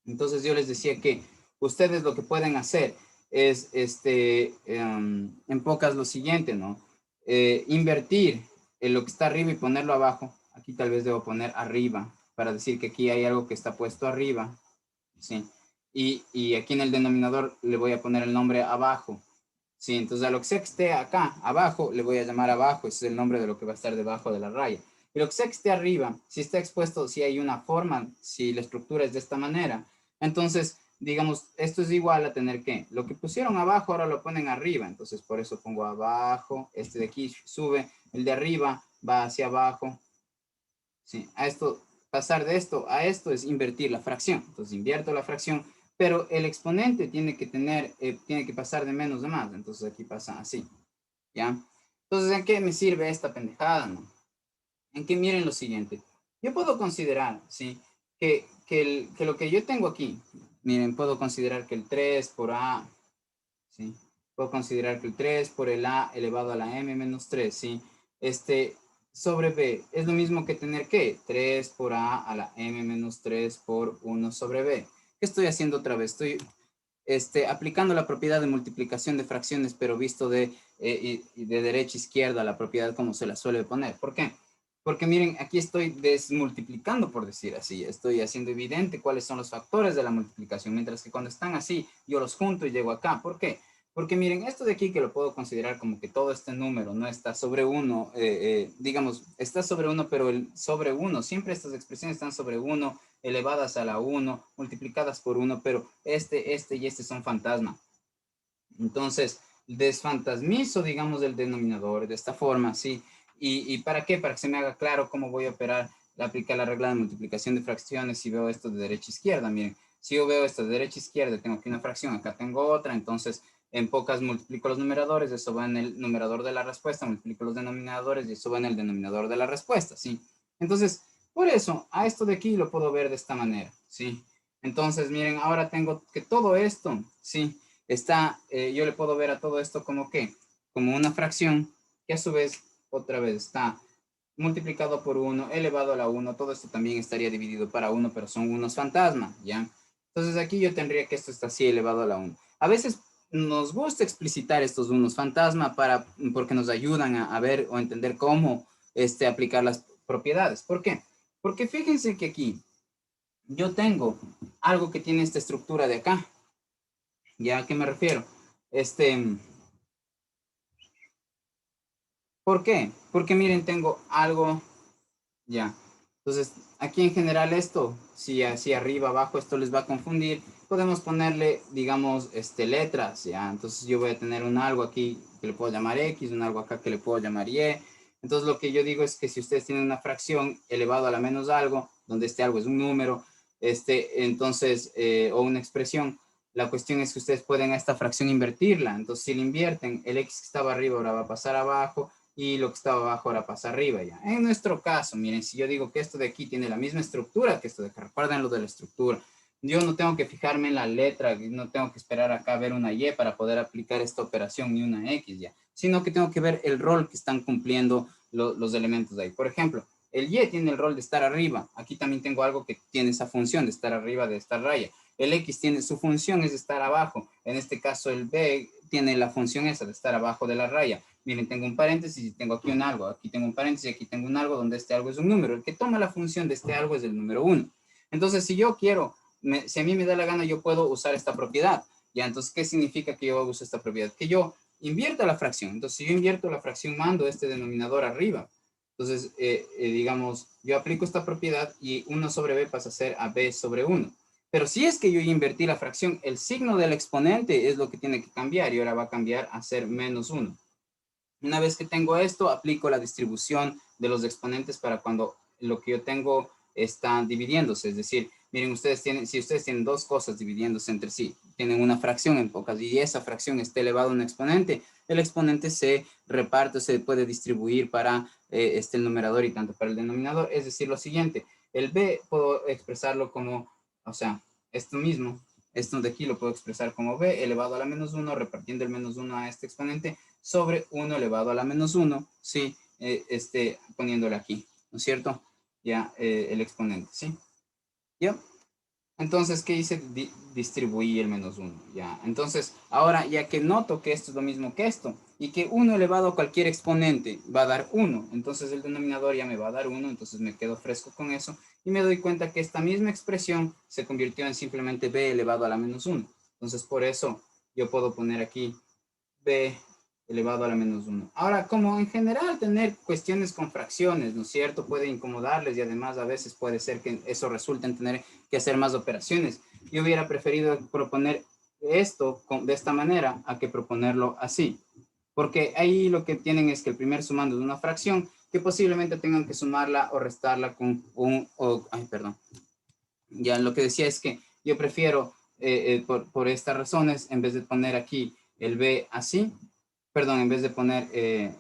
Entonces yo les decía que ustedes lo que pueden hacer es, en pocas lo siguiente, ¿no? Invertir en lo que está arriba y ponerlo abajo. Aquí tal vez debo poner arriba para decir que aquí hay algo que está puesto arriba, ¿sí? Y aquí en el denominador le voy a poner el nombre abajo, ¿sí? Entonces a lo que sea que esté acá abajo le voy a llamar abajo, ese es el nombre de lo que va a estar debajo de la raya. Y lo que sea que esté arriba, si está expuesto, si hay una forma, si la estructura es de esta manera, entonces, digamos, esto es igual a tener que, lo que pusieron abajo ahora lo ponen arriba, entonces por eso pongo abajo, este de aquí sube, el de arriba va hacia abajo, ¿sí? A esto, pasar de esto a esto es invertir la fracción, entonces invierto la fracción, pero el exponente tiene que tiene que pasar de menos a más, entonces aquí pasa así, ¿ya? Entonces, ¿en qué me sirve esta pendejada, no? En que miren lo siguiente, yo puedo considerar, ¿sí? Que lo que yo tengo aquí, miren, puedo considerar que el 3 por A, ¿sí? Puedo considerar que el 3 por el A elevado a la M menos 3, ¿sí? Sobre B es lo mismo que tener que 3 por A a la M menos 3 por 1 sobre B. ¿Qué estoy haciendo otra vez? Estoy aplicando la propiedad de multiplicación de fracciones, pero visto de derecha a izquierda, la propiedad como se la suele poner. ¿Por qué? Porque miren, aquí estoy desmultiplicando, por decir así. Estoy haciendo evidente cuáles son los factores de la multiplicación, mientras que cuando están así, yo los junto y llego acá. ¿Por qué? Porque miren, esto de aquí que lo puedo considerar como que todo este número no está sobre 1, digamos, está sobre 1, pero el sobre 1, siempre estas expresiones están sobre 1, elevadas a la 1, multiplicadas por 1, pero este y este son fantasma. Entonces, desfantasmizo, digamos, el denominador de esta forma, ¿sí? ¿Y para qué? Para que se me haga claro cómo voy a operar, aplicar la regla de multiplicación de fracciones si veo esto de derecha a izquierda. Miren, si yo veo esto de derecha a izquierda, tengo aquí una fracción, acá tengo otra, entonces en pocas multiplico los numeradores, eso va en el numerador de la respuesta, multiplico los denominadores y eso va en el denominador de la respuesta, ¿sí? Entonces, por eso, a esto de aquí lo puedo ver de esta manera, ¿sí? Entonces, miren, ahora tengo que todo esto, ¿sí? Yo le puedo ver a todo esto como que, como una fracción que a su vez, otra vez está multiplicado por 1, elevado a la 1, todo esto también estaría dividido para 1, pero son unos fantasmas, ¿ya? Entonces aquí yo tendría que esto está así elevado a la 1. A veces nos gusta explicitar estos unos fantasma porque nos ayudan a ver o entender cómo aplicar las propiedades. ¿Por qué? Porque fíjense que aquí yo tengo algo que tiene esta estructura de acá. ¿Ya a qué me refiero? Este, ¿Por qué? Porque miren, tengo algo, ya. Entonces, aquí en general esto, si así arriba, abajo, esto les va a confundir, podemos ponerle, digamos, letras, ya. Entonces yo voy a tener un algo aquí que le puedo llamar X, un algo acá que le puedo llamar Y. Entonces lo que yo digo es que si ustedes tienen una fracción elevado a la menos algo, donde este algo es un número, entonces, o una expresión, la cuestión es que ustedes pueden a esta fracción invertirla. Entonces si la invierten, el X que estaba arriba ahora va a pasar abajo, y lo que estaba abajo ahora pasa arriba ya. En nuestro caso, miren, si yo digo que esto de aquí tiene la misma estructura que esto de acá, recuerden lo de la estructura, yo no tengo que fijarme en la letra, no tengo que esperar acá a ver una Y para poder aplicar esta operación ni una X ya, sino que tengo que ver el rol que están cumpliendo los elementos de ahí. Por ejemplo, el Y tiene el rol de estar arriba, aquí también tengo algo que tiene esa función de estar arriba de esta raya. El X tiene su función es de estar abajo, en este caso el B tiene la función esa de estar abajo de la raya. Miren, tengo un paréntesis y tengo aquí un algo. Aquí tengo un paréntesis y aquí tengo un algo donde este algo es un número. El que toma la función de este algo es el número 1. Entonces, si yo quiero, si a mí me da la gana, yo puedo usar esta propiedad. Ya, entonces, ¿qué significa que yo uso esta propiedad? Que yo invierta la fracción. Entonces, si yo invierto la fracción, mando este denominador arriba. Entonces, digamos, yo aplico esta propiedad y 1 sobre b pasa a ser a b sobre 1. Pero si es que yo invertí la fracción, el signo del exponente es lo que tiene que cambiar y ahora va a cambiar a ser menos 1. Una vez que tengo esto, aplico la distribución de los exponentes para cuando lo que yo tengo está dividiéndose. Es decir, miren, ustedes tienen, si ustedes tienen dos cosas dividiéndose entre sí, tienen una fracción en pocas y esa fracción está elevada a un exponente, el exponente se reparte, se puede distribuir para el numerador y tanto para el denominador. Es decir, lo siguiente, el b puedo expresarlo como, o sea, esto mismo, esto de aquí lo puedo expresar como b elevado a la menos 1, repartiendo el menos 1 a este exponente, sobre 1 elevado a la menos 1, ¿sí? Poniéndole aquí, ¿no es cierto? Ya, el exponente, ¿sí? ¿Ya? Entonces, ¿qué hice? Distribuí el menos 1, ¿ya? Entonces, ahora, ya que noto que esto es lo mismo que esto, y que 1 elevado a cualquier exponente va a dar 1, entonces el denominador ya me va a dar 1, entonces me quedo fresco con eso, y me doy cuenta que esta misma expresión se convirtió en simplemente b elevado a la menos 1. Entonces, por eso yo puedo poner aquí b elevado a la menos 1. Ahora, como en general tener cuestiones con fracciones, ¿no es cierto? Puede incomodarles y además a veces puede ser que eso resulte en tener que hacer más operaciones. Yo hubiera preferido proponer esto de esta manera a que proponerlo así. Porque ahí lo que tienen es que el primer sumando de una fracción que posiblemente tengan que sumarla o restarla con perdón. Ya lo que decía es que yo prefiero, por estas razones, en vez de poner aquí el b así, perdón, en vez de poner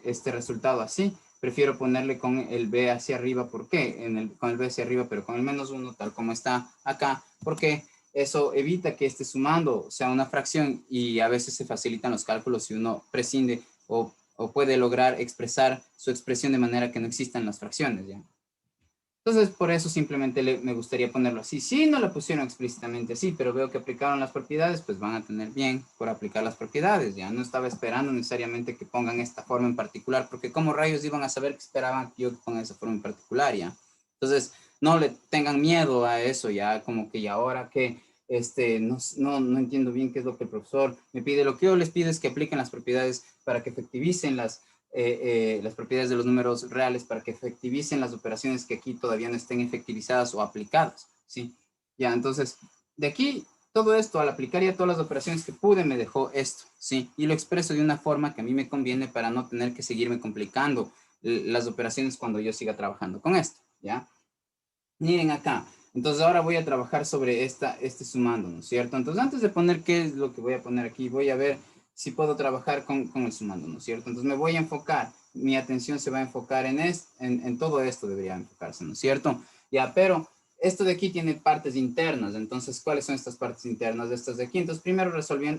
este resultado así, prefiero ponerle con el b hacia arriba. ¿Por qué? Con el b hacia arriba, pero con el menos 1, tal como está acá, porque eso evita que esté sumando sea una fracción y a veces se facilitan los cálculos si uno prescinde o puede lograr expresar su expresión de manera que no existan las fracciones, ¿ya? Entonces, por eso simplemente me gustaría ponerlo así. Sí, no lo pusieron explícitamente así, pero veo que aplicaron las propiedades, pues van a tener bien por aplicar las propiedades. Ya no estaba esperando necesariamente que pongan esta forma en particular, porque como rayos iban a saber que esperaban que yo ponga esa forma en particular, ya. Entonces, no le tengan miedo a eso, ya, como que y ahora que no entiendo bien qué es lo que el profesor me pide. Lo que yo les pido es que apliquen las propiedades para que efectivicen las propiedades de los números reales para que efectivicen las operaciones que aquí todavía no estén efectivizadas o aplicadas, ¿sí? Ya, entonces, de aquí, todo esto, al aplicar ya todas las operaciones que pude, me dejó esto, ¿sí? Y lo expreso de una forma que a mí me conviene para no tener que seguirme complicando las operaciones cuando yo siga trabajando con esto, ¿ya? Miren acá. Entonces ahora voy a trabajar sobre este sumando, ¿no es cierto? Entonces antes de poner qué es lo que voy a poner aquí, voy a ver si puedo trabajar con el sumando, ¿no es cierto? Entonces me voy a enfocar, mi atención se va a enfocar en todo esto debería enfocarse, ¿no es cierto? Ya, pero esto de aquí tiene partes internas, entonces, ¿cuáles son estas partes internas de estas de aquí? Entonces primero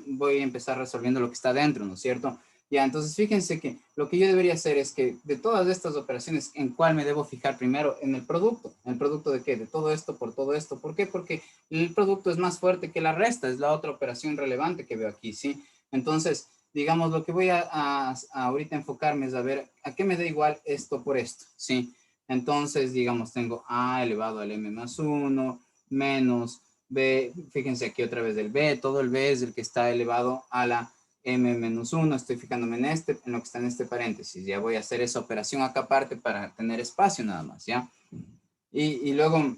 voy a empezar resolviendo lo que está dentro, ¿no es cierto? Ya, entonces fíjense que lo que yo debería hacer es que de todas estas operaciones, ¿en cuál me debo fijar primero? En el producto. ¿En el producto de qué? De todo esto por todo esto. ¿Por qué? Porque el producto es más fuerte que la resta, es la otra operación relevante que veo aquí, ¿sí? Entonces, digamos, lo que voy a ahorita enfocarme es a ver a qué me da igual esto por esto, ¿sí? Entonces, digamos, tengo a elevado al m más 1 menos b, fíjense aquí otra vez del b, todo el b es el que está elevado a la m menos 1, estoy fijándome en lo que está en este paréntesis. Ya voy a hacer esa operación acá aparte para tener espacio nada más, ¿ya? Y luego,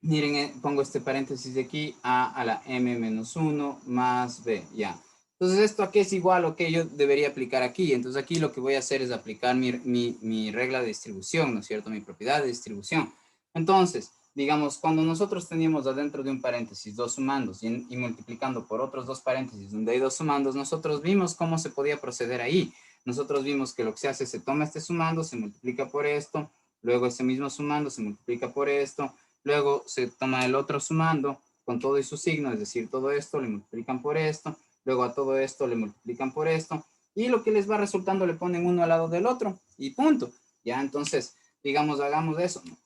miren, pongo este paréntesis de aquí, a la m menos 1 más b, ¿ya? Entonces, ¿esto a qué es igual o qué yo debería aplicar aquí? Entonces, aquí lo que voy a hacer es aplicar mi regla de distribución, ¿no es cierto? Mi propiedad de distribución. Entonces, digamos, cuando nosotros teníamos adentro de un paréntesis dos sumandos y multiplicando por otros dos paréntesis donde hay dos sumandos, nosotros vimos cómo se podía proceder ahí. Nosotros vimos que lo que se hace es se toma este sumando, se multiplica por esto, luego ese mismo sumando se multiplica por esto, luego se toma el otro sumando con todo y su signo, es decir, todo esto le multiplican por esto, luego a todo esto le multiplican por esto, y lo que les va resultando le ponen uno al lado del otro, y punto. Ya, entonces, digamos, hagamos eso, ¿no?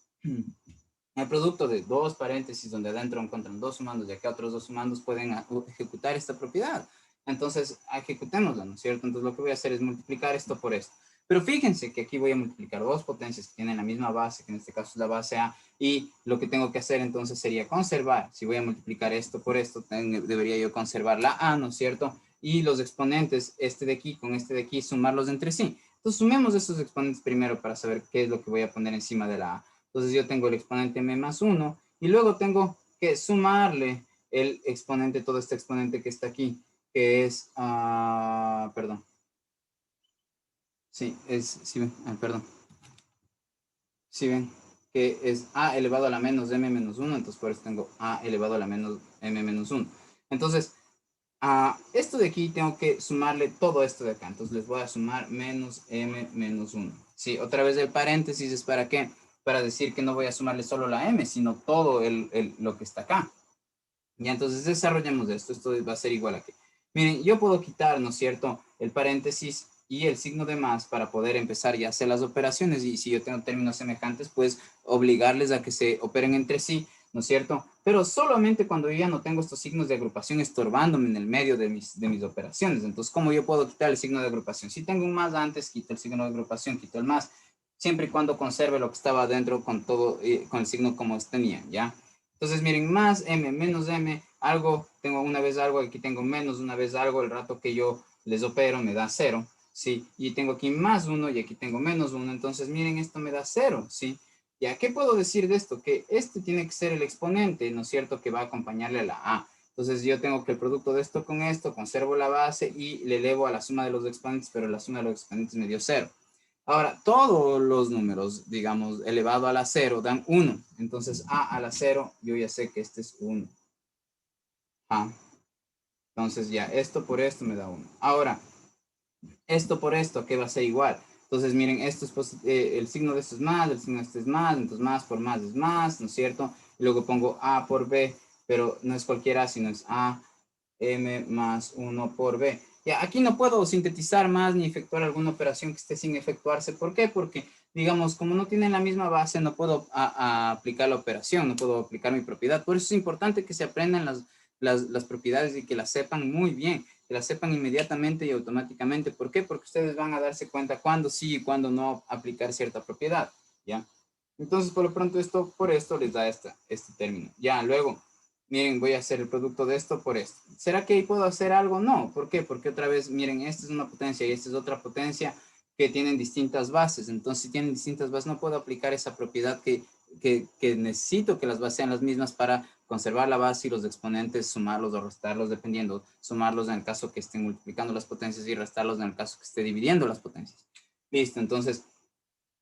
El producto de dos paréntesis donde adentro encuentran dos sumandos y acá otros dos sumandos pueden ejecutar esta propiedad. Entonces, ejecutémosla, ¿no es cierto? Entonces, lo que voy a hacer es multiplicar esto por esto. Pero fíjense que aquí voy a multiplicar dos potencias que tienen la misma base, que en este caso es la base A, y lo que tengo que hacer entonces sería conservar. Si voy a multiplicar esto por esto, debería yo conservar la A, ¿no es cierto? Y los exponentes, este de aquí con este de aquí, sumarlos entre sí. Entonces, sumemos esos exponentes primero para saber qué es lo que voy a poner encima de la A. Entonces yo tengo el exponente m más 1 y luego tengo que sumarle el exponente, todo este exponente que está aquí, que es, perdón. Sí, sí ven, perdón. Sí ven, que es a elevado a la menos m menos 1, entonces por eso tengo a elevado a la menos m menos 1. Entonces, a esto de aquí tengo que sumarle todo esto de acá. Entonces les voy a sumar menos m menos 1. Sí, otra vez el paréntesis es para qué? Para decir que no voy a sumarle solo la m, sino todo lo que está acá. Ya, entonces desarrollemos esto. Esto va a ser igual aquí. Miren, yo puedo quitar, ¿no es cierto?, el paréntesis y el signo de más para poder empezar ya a hacer las operaciones. Y si yo tengo términos semejantes, pues obligarles a que se operen entre sí, ¿no es cierto? Pero solamente cuando yo ya no tengo estos signos de agrupación estorbándome en el medio de mis operaciones. Entonces, ¿cómo yo puedo quitar el signo de agrupación? Si tengo un más antes, quito el signo de agrupación, quito el más, siempre y cuando conserve lo que estaba adentro con todo, con el signo como tenía, ¿ya? Entonces, miren, más m menos m, algo, tengo una vez algo, aquí tengo menos una vez algo, el rato que yo les opero me da 0, ¿sí? Y tengo aquí más 1 y aquí tengo menos 1, entonces miren, esto me da 0, ¿sí? ¿Ya qué puedo decir de esto? Que este tiene que ser el exponente, ¿no es cierto?, que va a acompañarle a la a. Entonces yo tengo que el producto de esto con esto, conservo la base y le elevo a la suma de los exponentes, pero la suma de los exponentes me dio 0. Ahora, todos los números, digamos, elevado a la 0 dan 1. Entonces, a la 0, yo ya sé que este es 1. Entonces, ya, esto por esto me da 1. Ahora, esto por esto, ¿qué va a ser igual? Entonces, miren, esto es el signo de esto es más, el signo de este es más, entonces más por más es más, ¿no es cierto? Y luego pongo a por b, pero no es cualquier a, sino es a m más 1 por b. Ya, aquí no puedo sintetizar más ni efectuar alguna operación que esté sin efectuarse. ¿Por qué? Porque, digamos, como no tienen la misma base, no puedo aplicar la operación, no puedo aplicar mi propiedad. Por eso es importante que se aprendan las propiedades y que las sepan muy bien, que las sepan inmediatamente y automáticamente. ¿Por qué? Porque ustedes van a darse cuenta cuándo sí y cuándo no aplicar cierta propiedad, ¿ya? Entonces, por lo pronto, por esto les da este término. Ya, luego, miren, voy a hacer el producto de esto por esto. ¿Será que ahí puedo hacer algo? No. ¿Por qué? Porque otra vez, miren, esta es una potencia y esta es otra potencia que tienen distintas bases. Entonces, si tienen distintas bases, no puedo aplicar esa propiedad que necesito que las bases sean las mismas para conservar la base y los exponentes, sumarlos o restarlos, dependiendo. Sumarlos en el caso que estén multiplicando las potencias y restarlos en el caso que esté dividiendo las potencias. Listo, entonces,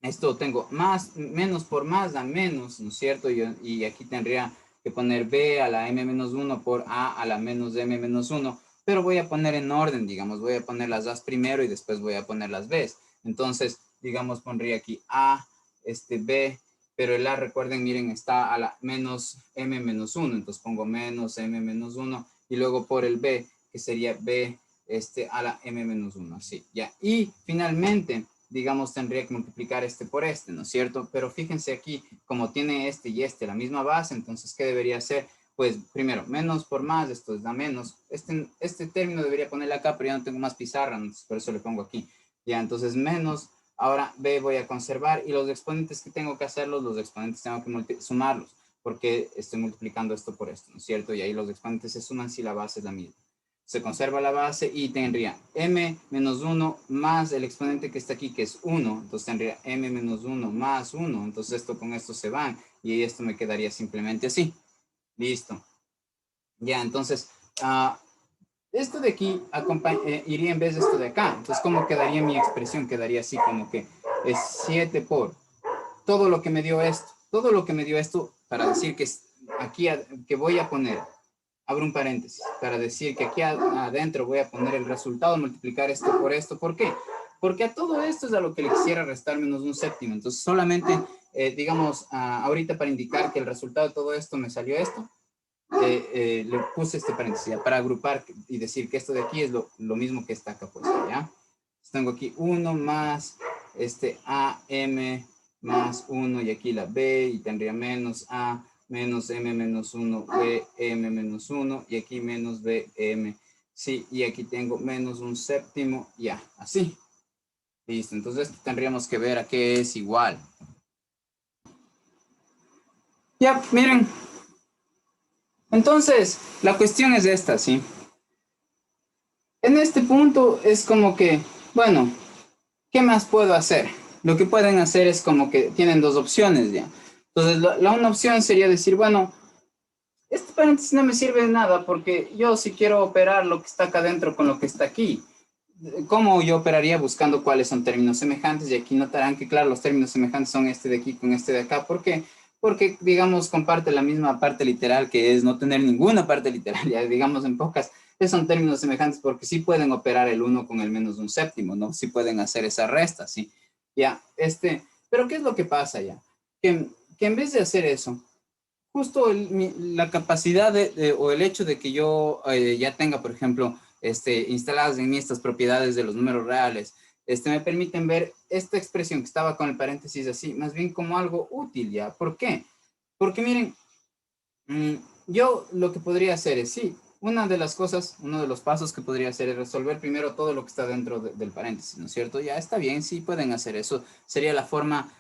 esto tengo más, menos por más da menos, ¿no es cierto? Y aquí tendría que poner b a la m menos 1 por a la menos m menos 1, pero voy a poner en orden, digamos, voy a poner las a's primero y después voy a poner las b's. Entonces, digamos, pondría aquí a, b, pero el a, recuerden, miren, está a la menos m menos 1, entonces pongo menos m menos 1 y luego por el b, que sería b a la m menos 1, así, ya. Y finalmente, digamos, tendría que multiplicar este por este, ¿no es cierto? Pero fíjense aquí, como tiene este y este la misma base, entonces, ¿qué debería hacer? Pues, primero, menos por más, esto da menos. Este término debería ponerle acá, pero ya no tengo más pizarra, entonces por eso le pongo aquí. Ya, entonces, menos, ahora b voy a conservar, y los exponentes que tengo que hacerlos, los exponentes tengo que sumarlos, porque estoy multiplicando esto por esto, ¿no es cierto? Y ahí los exponentes se suman si la base es la misma. se conserva la base y tendría m menos 1 más el exponente que está aquí, que es 1. Entonces tendría m menos 1 más 1. Entonces esto con esto se van y esto me quedaría simplemente así. Listo. Ya, entonces, esto de aquí iría en vez de esto de acá. Entonces, ¿cómo quedaría mi expresión? Quedaría así como que es 7 por todo lo que me dio esto. Todo lo que me dio esto para decir que aquí que voy a poner, abro un paréntesis, para decir que aquí adentro voy a poner el resultado, multiplicar esto por esto. ¿Por qué? Porque a todo esto es a lo que le quisiera restar menos un séptimo. Entonces, solamente, digamos, ahorita para indicar que el resultado de todo esto me salió esto, le puse este paréntesis para agrupar y decir que esto de aquí es lo mismo que está acá puesto, ¿ya? Entonces tengo aquí 1 más AM más 1 y aquí la B y tendría menos A menos M menos 1 BM menos 1 y aquí menos BM, sí, y aquí tengo menos un séptimo, ya, así. Listo, entonces tendríamos que ver a qué es igual. Ya, miren. Entonces, la cuestión es esta, ¿sí? En este punto es como que, bueno, ¿qué más puedo hacer? Lo que pueden hacer es como que tienen dos opciones ya. Entonces, una opción sería decir, bueno, este paréntesis no me sirve de nada porque yo si quiero operar lo que está acá adentro con lo que está aquí, ¿cómo yo operaría buscando cuáles son términos semejantes? Y aquí notarán que, claro, los términos semejantes son este de aquí con este de acá. ¿Por qué? Porque, digamos, comparte la misma parte literal que es no tener ninguna parte literal, ya digamos en pocas, son términos semejantes porque sí pueden operar el uno con el menos un séptimo, ¿no? Sí pueden hacer esa resta, ¿sí? Ya, pero ¿qué es lo que pasa ya? Que en vez de hacer eso, justo la capacidad o el hecho de que yo ya tenga, por ejemplo, instaladas en mí estas propiedades de los números reales, me permiten ver esta expresión que estaba con el paréntesis así, más bien como algo útil ya. ¿Por qué? Porque miren, yo lo que podría hacer es, sí, una de las cosas, uno de los pasos que podría hacer es resolver primero todo lo que está dentro del paréntesis, ¿no es cierto? Ya está bien, sí pueden hacer eso. Sería la forma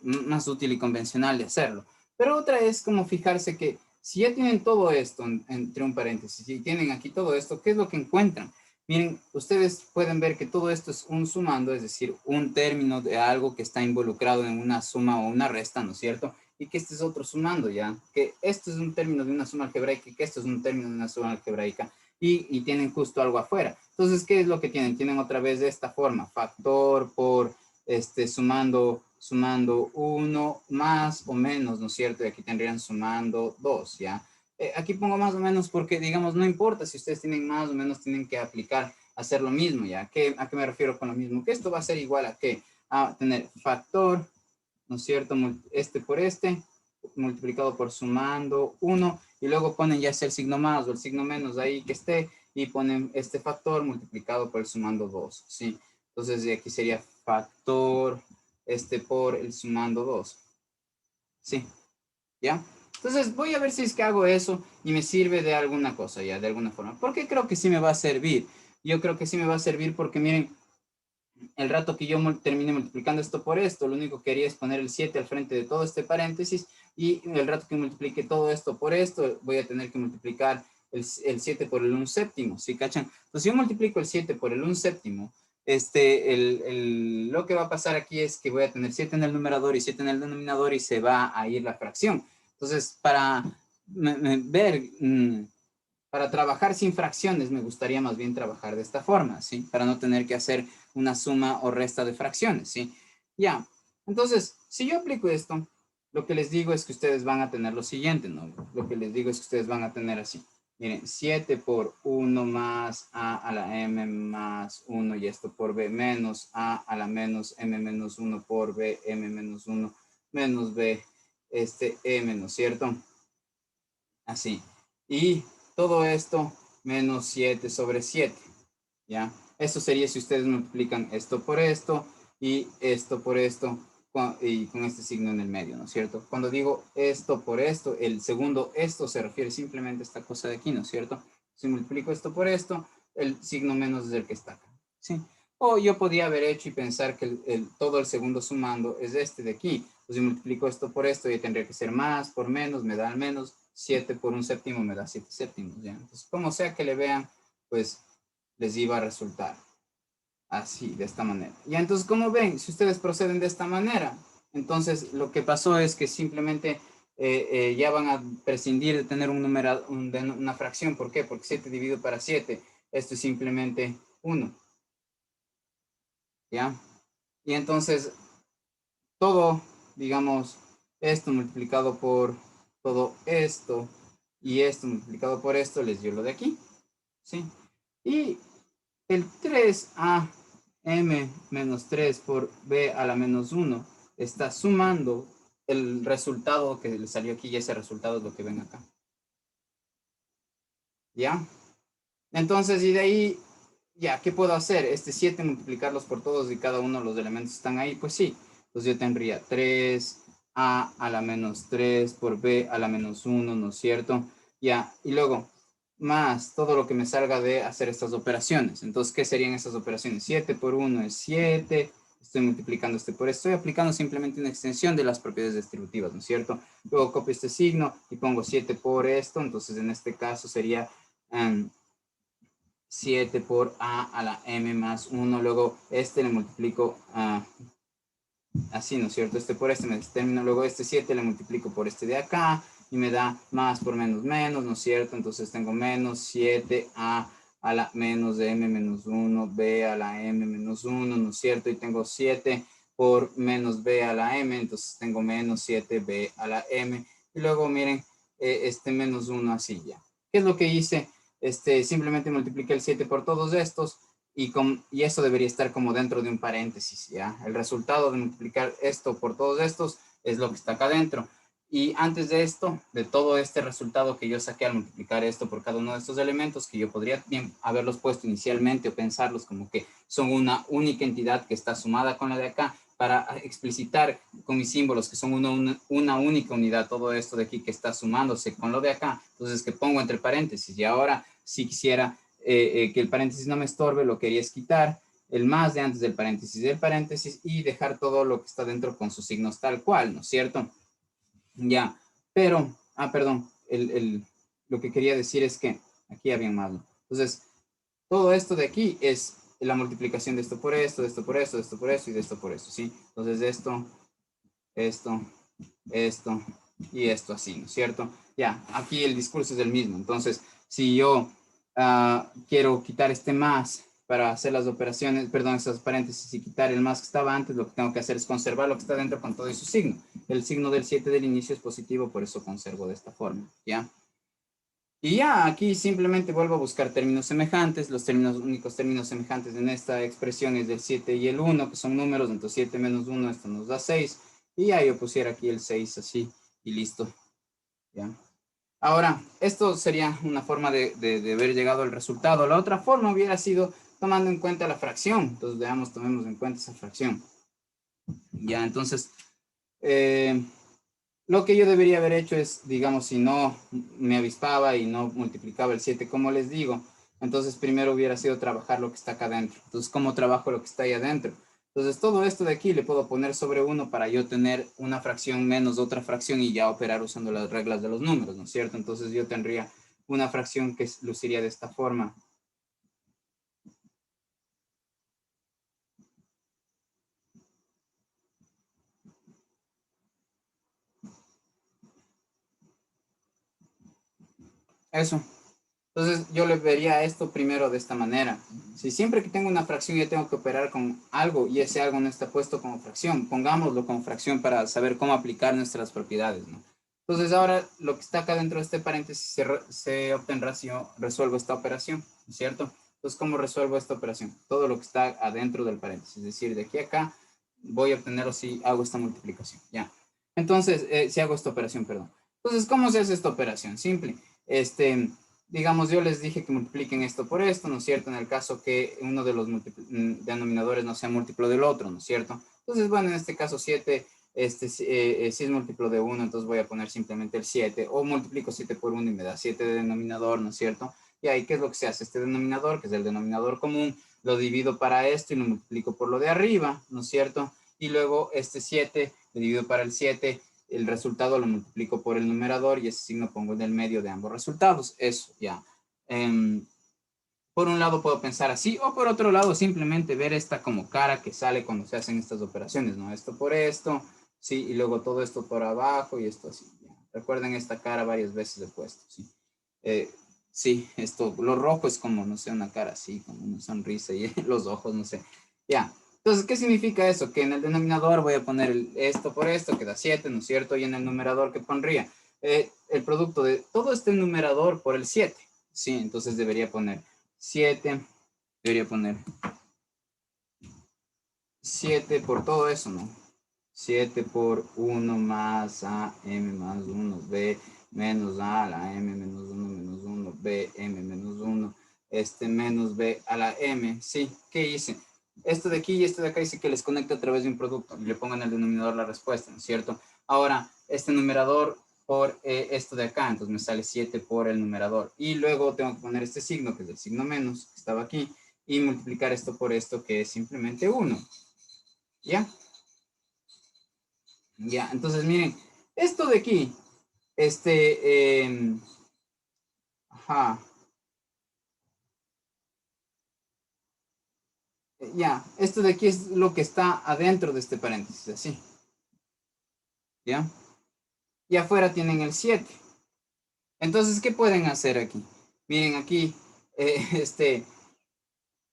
más útil y convencional de hacerlo. Pero otra es como fijarse que si ya tienen todo esto entre un paréntesis y tienen aquí todo esto, ¿qué es lo que encuentran? Miren, ustedes pueden ver que todo esto es un sumando, es decir, un término de algo que está involucrado en una suma o una resta, ¿no es cierto? Y que este es otro sumando ya, que esto es un término de una suma algebraica y que esto es un término de una suma algebraica y tienen justo algo afuera. Entonces, ¿qué es lo que tienen? Tienen otra vez de esta forma, factor por sumando 1 más o menos, ¿no es cierto? Y aquí tendrían sumando 2, ¿ya? Aquí pongo más o menos porque, digamos, no importa si ustedes tienen más o menos, tienen que aplicar, hacer lo mismo, ¿ya? ¿A qué me refiero con lo mismo? Que esto va a ser igual a ¿qué? A tener factor, ¿no es cierto? Este por este, multiplicado por sumando 1, y luego ponen ya sea el signo más o el signo menos ahí que esté, y ponen este factor multiplicado por el sumando 2, ¿sí? Entonces de aquí sería factor por el sumando 2, ¿sí? ¿Ya? Entonces voy a ver si es que hago eso y me sirve de alguna cosa, ya, de alguna forma. ¿Por qué creo que sí me va a servir? Yo creo que sí me va a servir porque miren, el rato que yo termine multiplicando esto por esto, lo único que haría es poner el 7 al frente de todo este paréntesis y el rato que multiplique todo esto por esto, voy a tener que multiplicar el 7 por el 1 séptimo, ¿sí cachan? Entonces, si yo multiplico el 7 por el 1 séptimo, lo que va a pasar aquí es que voy a tener 7 en el numerador y 7 en el denominador y se va a ir la fracción. Entonces, para ver... para trabajar sin fracciones, me gustaría más bien trabajar de esta forma, ¿sí? Para no tener que hacer una suma o resta de fracciones, ¿sí? Ya, entonces, si yo aplico esto, lo que les digo es que ustedes van a tener lo siguiente, ¿no? Lo que les digo es que ustedes van a tener así. Miren, 7 por 1 más a a la m más 1 y esto por b menos a la menos m menos 1 por b m menos 1 menos b m, ¿no es cierto? Así. Y todo esto menos 7 sobre 7, ¿ya? Esto sería si ustedes multiplican esto por esto y esto por esto y con este signo en el medio, ¿no es cierto? Cuando digo esto por esto, el segundo esto se refiere simplemente a esta cosa de aquí, ¿no es cierto? Si multiplico esto por esto, el signo menos es el que está acá, ¿sí? O yo podría haber hecho y pensar que todo el segundo sumando es este de aquí. Pues si multiplico esto por esto, ya tendría que ser más por menos, me da al menos, 7 por un séptimo me da 7 séptimos, ¿ya? Entonces, como sea que le vean, pues les iba a resultar así, de esta manera. Ya, entonces, como ven, si ustedes proceden de esta manera, entonces lo que pasó es que simplemente ya van a prescindir de tener un número, una fracción. ¿Por qué? Porque 7 dividido para 7, esto es simplemente 1. ¿Ya? Y entonces, todo, digamos, esto multiplicado por todo esto y esto multiplicado por esto les dio lo de aquí, ¿sí? Y el 3a m menos 3 por b a la menos 1 está sumando el resultado que le salió aquí y ese resultado es lo que ven acá. ¿Ya? Entonces, y de ahí, ya, ¿qué puedo hacer? Este 7 multiplicarlos por todos y cada uno de los elementos están ahí, pues sí. Entonces yo tendría 3a a la menos 3 por b a la menos 1, ¿no es cierto? Ya, y luego, más todo lo que me salga de hacer estas operaciones. Entonces, ¿qué serían estas operaciones? 7 por 1 es 7, estoy multiplicando este por esto, estoy aplicando simplemente una extensión de las propiedades distributivas, ¿no es cierto? Luego copio este signo y pongo 7 por esto, entonces en este caso sería 7 por a la m más 1, luego este le multiplico así, ¿no es cierto? Este por este me termino, luego este 7 le multiplico por este de acá y me da más por menos menos, ¿no es cierto? Entonces tengo menos 7a a la menos de m menos 1, b a la m menos 1, ¿no es cierto? Y tengo 7 por menos b a la m, entonces tengo menos 7b a la m. Y luego miren, este menos 1 así ya. ¿Qué es lo que hice? Simplemente multipliqué el 7 por todos estos y eso debería estar como dentro de un paréntesis, ¿ya? El resultado de multiplicar esto por todos estos es lo que está acá dentro. Y antes de esto, de todo este resultado que yo saqué al multiplicar esto por cada uno de estos elementos, que yo podría bien haberlos puesto inicialmente o pensarlos como que son una única entidad que está sumada con la de acá, para explicitar con mis símbolos que son una única unidad, todo esto de aquí que está sumándose con lo de acá, entonces que pongo entre paréntesis. Y ahora, si quisiera que el paréntesis no me estorbe, lo quería es quitar el más de antes del paréntesis y dejar todo lo que está dentro con sus signos tal cual, ¿no es cierto? Ya, pero, perdón, lo que quería decir es que aquí había más, ¿no? Entonces, todo esto de aquí es la multiplicación de esto por esto, de esto por esto, de esto por esto y de esto por esto, ¿sí? Entonces, esto y esto así, ¿no es cierto? Ya, aquí el discurso es el mismo. Entonces, si yo quiero quitar este más para hacer las operaciones, perdón, esas paréntesis y quitar el más que estaba antes, lo que tengo que hacer es conservar lo que está dentro con todo y su signo. El signo del 7 del inicio es positivo, por eso conservo de esta forma, ¿ya? Y ya, aquí simplemente vuelvo a buscar términos semejantes. Los únicos términos semejantes en esta expresión es del 7 y el 1, que son números. Entonces 7 menos 1, esto nos da 6. Y ya yo pusiera aquí el 6 así y listo. ¿Ya? Ahora, esto sería una forma de haber llegado al resultado. La otra forma hubiera sido tomando en cuenta la fracción. Entonces, veamos, tomemos en cuenta esa fracción. Ya, entonces, lo que yo debería haber hecho es, digamos, si no me avispaba y no multiplicaba el 7, como les digo, entonces primero hubiera sido trabajar lo que está acá adentro. Entonces, ¿cómo trabajo lo que está ahí adentro? Entonces, todo esto de aquí le puedo poner sobre 1 para yo tener una fracción menos otra fracción y ya operar usando las reglas de los números, ¿no es cierto? Entonces, yo tendría una fracción que luciría de esta forma. Eso. Entonces yo le vería esto primero de esta manera. Si siempre que tengo una fracción yo tengo que operar con algo y ese algo no está puesto como fracción, pongámoslo como fracción para saber cómo aplicar nuestras propiedades, ¿no? Entonces ahora lo que está acá dentro de este paréntesis se obtendrá si yo resuelvo esta operación, ¿cierto? Entonces, ¿cómo resuelvo esta operación? Todo lo que está adentro del paréntesis, es decir, de aquí a acá voy a obtenerlo si hago esta multiplicación, ¿ya? Entonces, si hago esta operación, perdón. Entonces, ¿cómo se hace esta operación? Simple. Digamos, yo les dije que multipliquen esto por esto, ¿no es cierto? En el caso que uno de los denominadores no sea múltiplo del otro, ¿no es cierto? Entonces, bueno, en este caso 7, si es múltiplo de 1, entonces voy a poner simplemente el 7, o multiplico 7 por 1 y me da 7 de denominador, ¿no es cierto? Y ahí, ¿qué es lo que se hace? Este denominador, que es el denominador común, lo divido para esto y lo multiplico por lo de arriba, ¿no es cierto? Y luego este 7 lo divido para el 7 el resultado lo multiplico por el numerador y ese signo pongo en el medio de ambos resultados. Eso, ya. Por un lado puedo pensar así, o por otro lado simplemente ver esta como cara que sale cuando se hacen estas operaciones, ¿no? Esto por esto, sí, y luego todo esto por abajo y esto así. ¿Ya? Recuerden esta cara varias veces he puesto, sí. Sí, esto, lo rojo es como, no sé, una cara así, como una sonrisa y los ojos, no sé. Ya, entonces, ¿qué significa eso? Que en el denominador voy a poner esto por esto, que da 7, ¿no es cierto? Y en el numerador, ¿qué pondría? El producto de todo este numerador por el 7, sí, entonces debería poner 7, debería poner 7 por todo eso, ¿no? 7 por 1 más a m más 1 b menos a la m menos 1 menos 1 b m menos 1 menos b a la m. Sí, ¿qué hice? Esto de aquí y esto de acá dice que les conecta a través de un producto y le pongan en el denominador la respuesta, ¿no es cierto? Ahora, este numerador por esto de acá, entonces me sale 7 por el numerador. Y luego tengo que poner este signo, que es el signo menos, que estaba aquí, y multiplicar esto por esto, que es simplemente 1. ¿Ya? Ya, entonces miren, esto de aquí, ajá, ya, esto de aquí es lo que está adentro de este paréntesis, así, ¿ya? Y afuera tienen el 7. Entonces, ¿qué pueden hacer aquí? Miren aquí,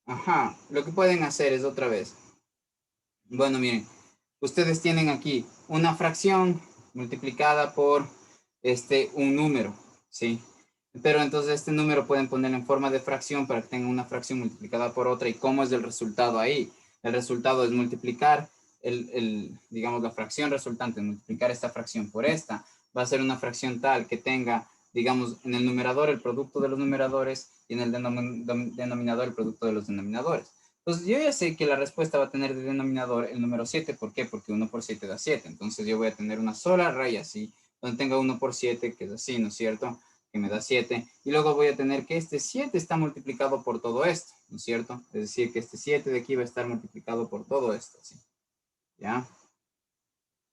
ajá, lo que pueden hacer es otra vez. Bueno, miren, ustedes tienen aquí una fracción multiplicada por un número, ¿sí? Pero entonces este número pueden ponerlo en forma de fracción para que tengan una fracción multiplicada por otra. ¿Y cómo es el resultado ahí? El resultado es multiplicar digamos, la fracción resultante, multiplicar esta fracción por esta. Va a ser una fracción tal que tenga, digamos, en el numerador el producto de los numeradores y en el denominador el producto de los denominadores. Entonces yo ya sé que la respuesta va a tener de denominador el número 7. ¿Por qué? Porque 1 por 7 da 7. Entonces yo voy a tener una sola raya así, donde tenga 1 por 7, que es así, ¿no es cierto? Que me da 7. Y luego voy a tener que este 7 está multiplicado por todo esto, ¿no es cierto? Es decir, que este 7 de aquí va a estar multiplicado por todo esto, ¿sí? ¿Ya?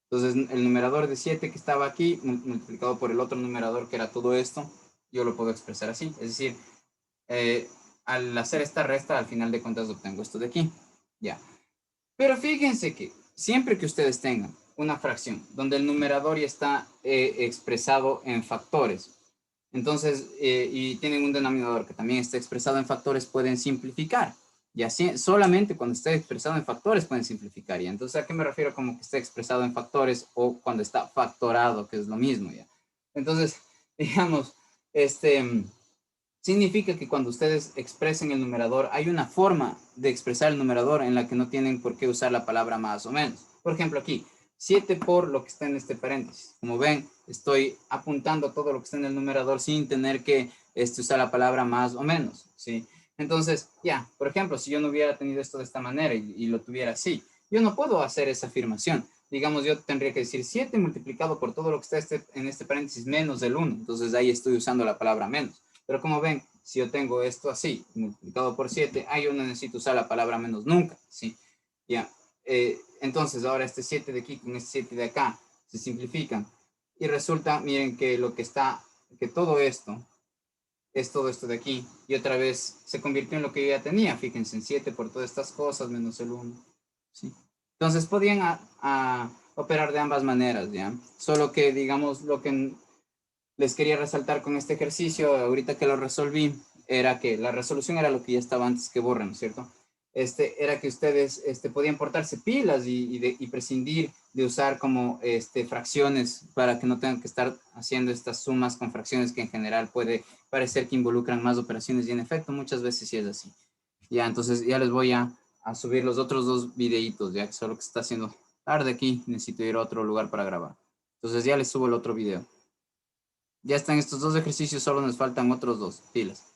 Entonces el numerador de 7 que estaba aquí, multiplicado por el otro numerador que era todo esto, yo lo puedo expresar así. Es decir, al hacer esta resta, al final de cuentas obtengo esto de aquí. Ya. Pero fíjense que siempre que ustedes tengan una fracción donde el numerador ya está expresado en factores, entonces, y tienen un denominador que también está expresado en factores, pueden simplificar. Y así, solamente cuando esté expresado en factores pueden simplificar. Y entonces, ¿a qué me refiero como que esté expresado en factores o cuando está factorado, que es lo mismo ya? Entonces, digamos, significa que cuando ustedes expresen el numerador, hay una forma de expresar el numerador en la que no tienen por qué usar la palabra más o menos. Por ejemplo, aquí, 7 por lo que está en este paréntesis. Como ven, estoy apuntando todo lo que está en el numerador sin tener que usar la palabra más o menos, ¿sí? Entonces, ya, por ejemplo, si yo no hubiera tenido esto de esta manera y lo tuviera así, yo no puedo hacer esa afirmación. Digamos, yo tendría que decir 7 multiplicado por todo lo que está en este paréntesis menos el 1. Entonces, ahí estoy usando la palabra menos. Pero como ven, si yo tengo esto así, multiplicado por 7, yo no necesito usar la palabra menos nunca, ¿sí? Ya. Entonces, ahora este 7 de aquí con este 7 de acá se simplifican. Y resulta, miren, que lo que está, que todo esto es todo esto de aquí. Y otra vez se convirtió en lo que yo ya tenía. Fíjense, en 7 por todas estas cosas menos el 1. ¿Sí? Entonces, podían operar de ambas maneras, ¿ya? Solo que, digamos, lo que les quería resaltar con este ejercicio, ahorita que lo resolví, era que la resolución era lo que ya estaba antes que borren, ¿no es cierto? Era que ustedes podían portarse pilas y prescindir de usar como fracciones para que no tengan que estar haciendo estas sumas con fracciones que en general puede parecer que involucran más operaciones y en efecto muchas veces sí es así. Ya, entonces ya les voy a subir los otros dos videitos, ya que solo que se está haciendo tarde aquí, necesito ir a otro lugar para grabar. Entonces ya les subo el otro video. Ya están estos dos ejercicios, solo nos faltan otros dos. Pilas.